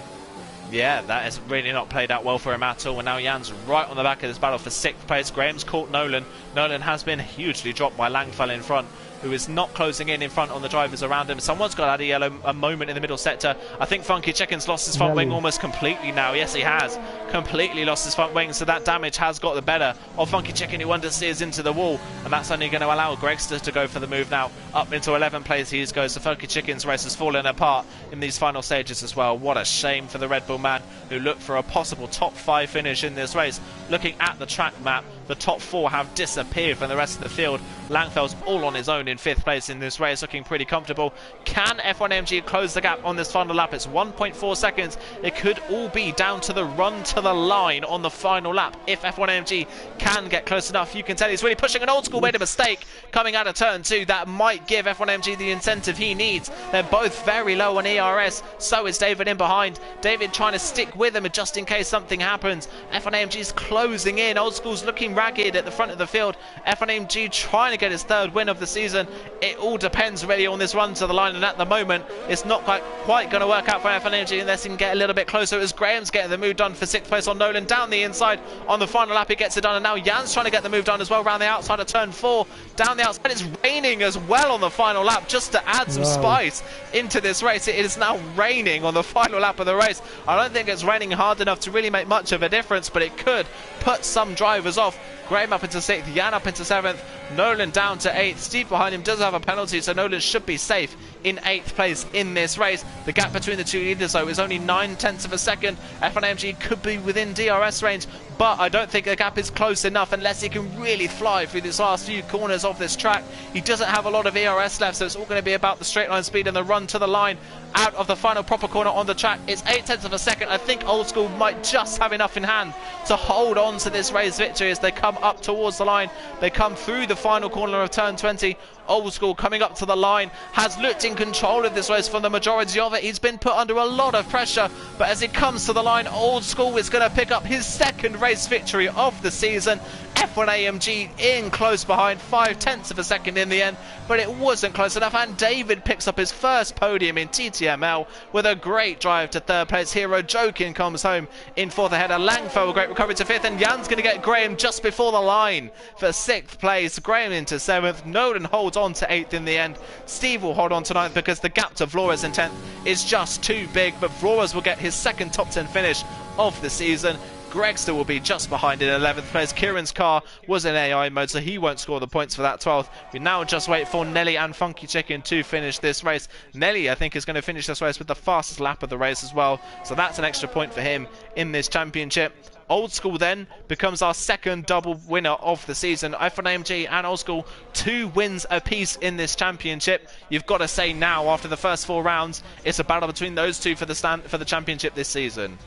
Yeah, that has really not played out well for him at all. And now Jan's right on the back of this battle for 6th place. Graham's caught Nolan. Nolan has been hugely dropped by Langfell in front, who is not closing in front on the drivers around him. Someone's got out of yellow a moment in the middle sector. I think Funky Chicken's lost his front wing almost completely now. Yes, he has completely lost his front wing, so that damage has got the better of Funky Chicken, who understeers into the wall, and that's only going to allow Gregster to go for the move now. Up into 11th place he goes. So Funky Chicken's race has fallen apart in these final stages as well. What a shame for the Red Bull man, who looked for a possible top 5 finish in this race. Looking at the track map, the top 4 have disappeared from the rest of the field. Langfell's all on his own in 5th place in this race, looking pretty comfortable. Can F1MG close the gap on this final lap? It's 1.4 seconds. It could all be down to the run to the line on the final lap. If F1MG can get close enough, you can tell he's really pushing. An Old School made a mistake coming out of turn 2. That might give F1MG the incentive he needs. They're both very low on ERS. So is David in behind. David trying to stick with him just in case something happens. F1MG's closing in. Old School's looking ragged at the front of the field. F1MG trying to get his 3rd win of the season. It all depends really on this run to the line, and at the moment it's not quite going to work out for F1MG unless he can get a little bit closer, as Graham's getting the move done for 6th place on Nolan down the inside. On the final lap he gets it done, and now Jan's trying to get the move done as well around the outside of turn 4, down the outside. It's raining as well on the final lap, just to add some spice into this race. It is now raining on the final lap of the race. I don't think it's raining hard enough to really make much of a difference, but it could put some drivers off. Graham up into 6th, Jan up into 7th, Nolan down to 8th. Steve behind him does have a penalty, so Nolan should be safe in 8th place in this race. The gap between the two leaders, though, is only 9/10 of a second. F1AMG could be within DRS range, but I don't think the gap is close enough unless he can really fly through these last few corners of this track. He doesn't have a lot of ERS left, so it's all going to be about the straight line speed and the run to the line out of the final proper corner on the track. It's 8/10 of a second. I think Old School might just have enough in hand to hold on to this race victory as they come up towards the line. They come through the final corner of turn 20. Old School coming up to the line has looked in control of this race for the majority of it. He's been put under a lot of pressure, but as it comes to the line, Old School is going to pick up his 2nd race victory of the season. F1AMG in close behind, 5/10 of a second in the end, but it wasn't close enough, and David picks up his first podium in TTML with a great drive to 3rd place. Hero Jokin comes home in 4th ahead of Langfell, a great recovery to 5th, and Jan's going to get Graham just before the line for 6th place. Graham into 7th, Nolan holds on to 8th in the end. Steve will hold on to 9th because the gap to Flores in 10th is just too big, but Flores will get his 2nd top 10 finish of the season. Gregster will be just behind in 11th place. Kieran's car was in AI mode, so he won't score the points for that 12th. We now just wait for Nelly and Funky Chicken to finish this race. Nelly, I think, is going to finish this race with the fastest lap of the race as well, so that's an extra point for him in this championship. Old School then becomes our second double winner of the season. F1AMG and Old School, 2 wins apiece in this championship. You've got to say now, after the first 4 rounds, it's a battle between those two for the championship this season.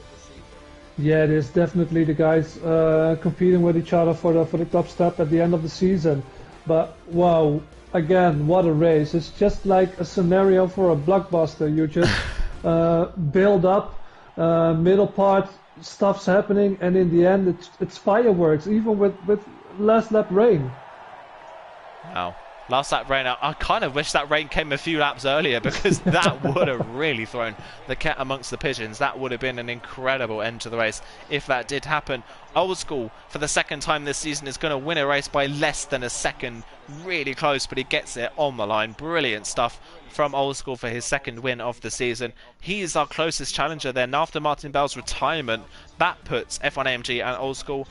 Yeah, it is definitely the guys competing with each other for the top step at the end of the season. But wow, again, what a race! It's just like a scenario for a blockbuster. You just build up, middle part, stuff's happening, and in the end it's fireworks, even with last lap rain. Wow. Last lap rain, I kind of wish that rain came a few laps earlier, because that would have really thrown the cat amongst the pigeons. That would have been an incredible end to the race if that did happen. Old School, for the second time this season, is going to win a race by less than a second. Really close, but he gets it on the line. Brilliant stuff from Old School for his second win of the season. He is our closest challenger then. After Martin Bell's retirement, that puts F1AMG and Old School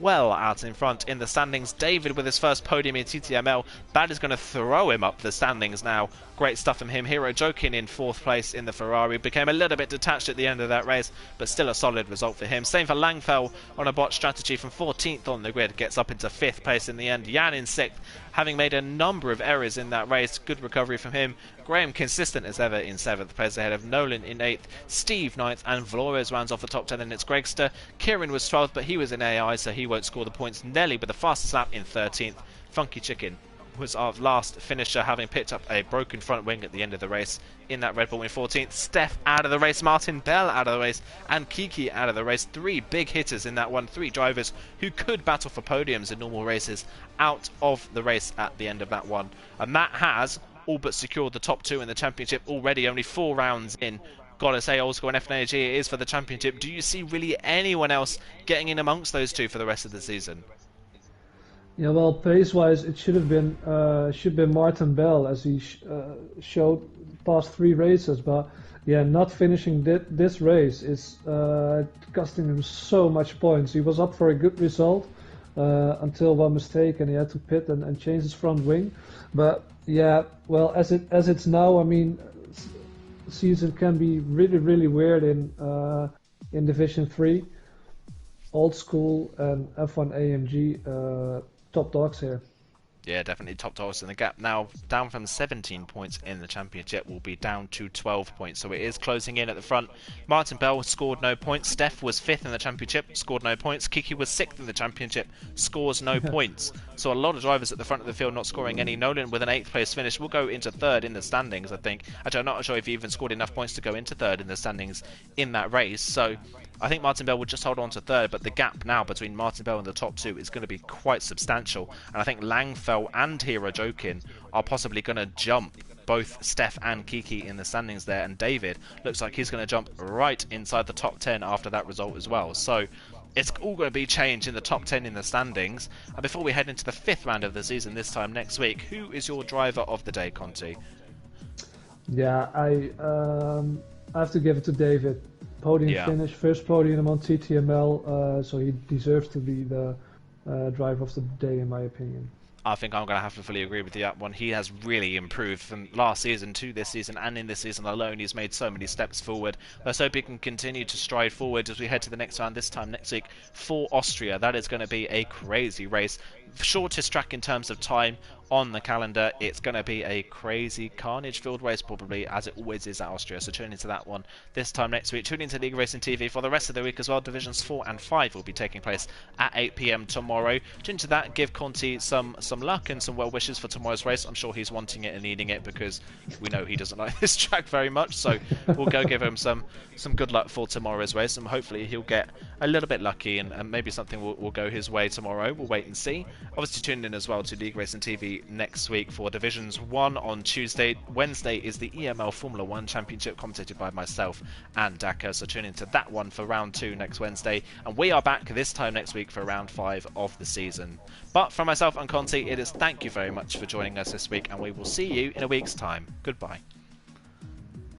well out in front in the standings. David with his first podium in TTML, that is going to throw him up the standings now. Great stuff from him. Hero Jokin in 4th place in the Ferrari. Became a little bit detached at the end of that race, but still a solid result for him. Same for Langfell on a bot strategy from 14th on the grid. Gets up into 5th place in the end. Jan in 6th, having made a number of errors in that race. Good recovery from him. Graham consistent as ever in 7th place ahead of Nolan in 8th. Steve 9th, and Flores rounds off the top 10, and it's Gregster. Kieran was 12th, but he was in AI, so he won't score the points. Nelly with the fastest lap in 13th. Funky Chicken was our last finisher, having picked up a broken front wing at the end of the race in that Red Bull in 14th. Steph out of the race, Martin Bell out of the race, and Kiki out of the race. 3 big hitters in that one. 3 drivers who could battle for podiums in normal races out of the race at the end of that one. And that has all but secured the top 2 in the championship already, only 4 rounds in. Gotta say, Old School and FNAG it is for the championship. Do you see really anyone else getting in amongst those 2 for the rest of the season? Yeah, well, pace-wise, it should have been Martin Bell, as he showed past 3 races. But yeah, not finishing this race is costing him so much points. He was up for a good result until one mistake, and he had to pit and change his front wing. But yeah, well, as it's now, I mean, season can be really weird in Division 3. Old School and F1AMG top dogs here. Yeah, definitely top dogs in the gap. Now, down from 17 points in the championship, will be down to 12 points. So it is closing in at the front. Martin Bell scored no points. Steph was 5th in the championship, scored no points. Kiki was 6th in the championship, scores no points. So a lot of drivers at the front of the field not scoring any. Nolan with an 8th place finish will go into 3rd in the standings, I think. Actually, I'm not sure if he even scored enough points to go into 3rd in the standings in that race. So I think Martin Bell would just hold on to 3rd, but the gap now between Martin Bell and the top 2 is going to be quite substantial. And I think Langfell and Hero Jokin are possibly going to jump both Steph and Kiki in the standings there, and David looks like he's going to jump right inside the top 10 after that result as well. So it's all going to be changed in the top 10 in the standings. And before we head into the 5th round of the season this time next week, who is your driver of the day, Conti? Yeah, I have to give it to David. Podium finish, first podium on TTML, so he deserves to be the driver of the day, in my opinion. I think I'm going to have to fully agree with you that one. He has really improved from last season to this season, and in this season alone he's made so many steps forward. Let's hope he can continue to stride forward as we head to the next round, this time next week for Austria. That is going to be a crazy race. Shortest track in terms of time on the calendar. It's going to be a crazy carnage-filled race, probably, as it always is at Austria. So tune into that one this time next week. Tune into League Racing TV for the rest of the week as well. Divisions 4 and 5 will be taking place at 8 PM tomorrow. Tune into that. Give Conti some luck and some well wishes for tomorrow's race. I'm sure he's wanting it and needing it, because we know he doesn't like this track very much. So we'll go give him some good luck for tomorrow's race, and hopefully he'll get a little bit lucky, and maybe something will go his way tomorrow. We'll wait and see. Obviously tune in as well to League Racing TV next week for Divisions 1 on Tuesday. Wednesday is the EML Formula 1 Championship, commentated by myself and Daka, so tune into that one for round 2 next Wednesday, and we are back this time next week for round 5 of the season. But from myself and Conti, it is thank you very much for joining us this week, and we will see you in a week's time. Goodbye.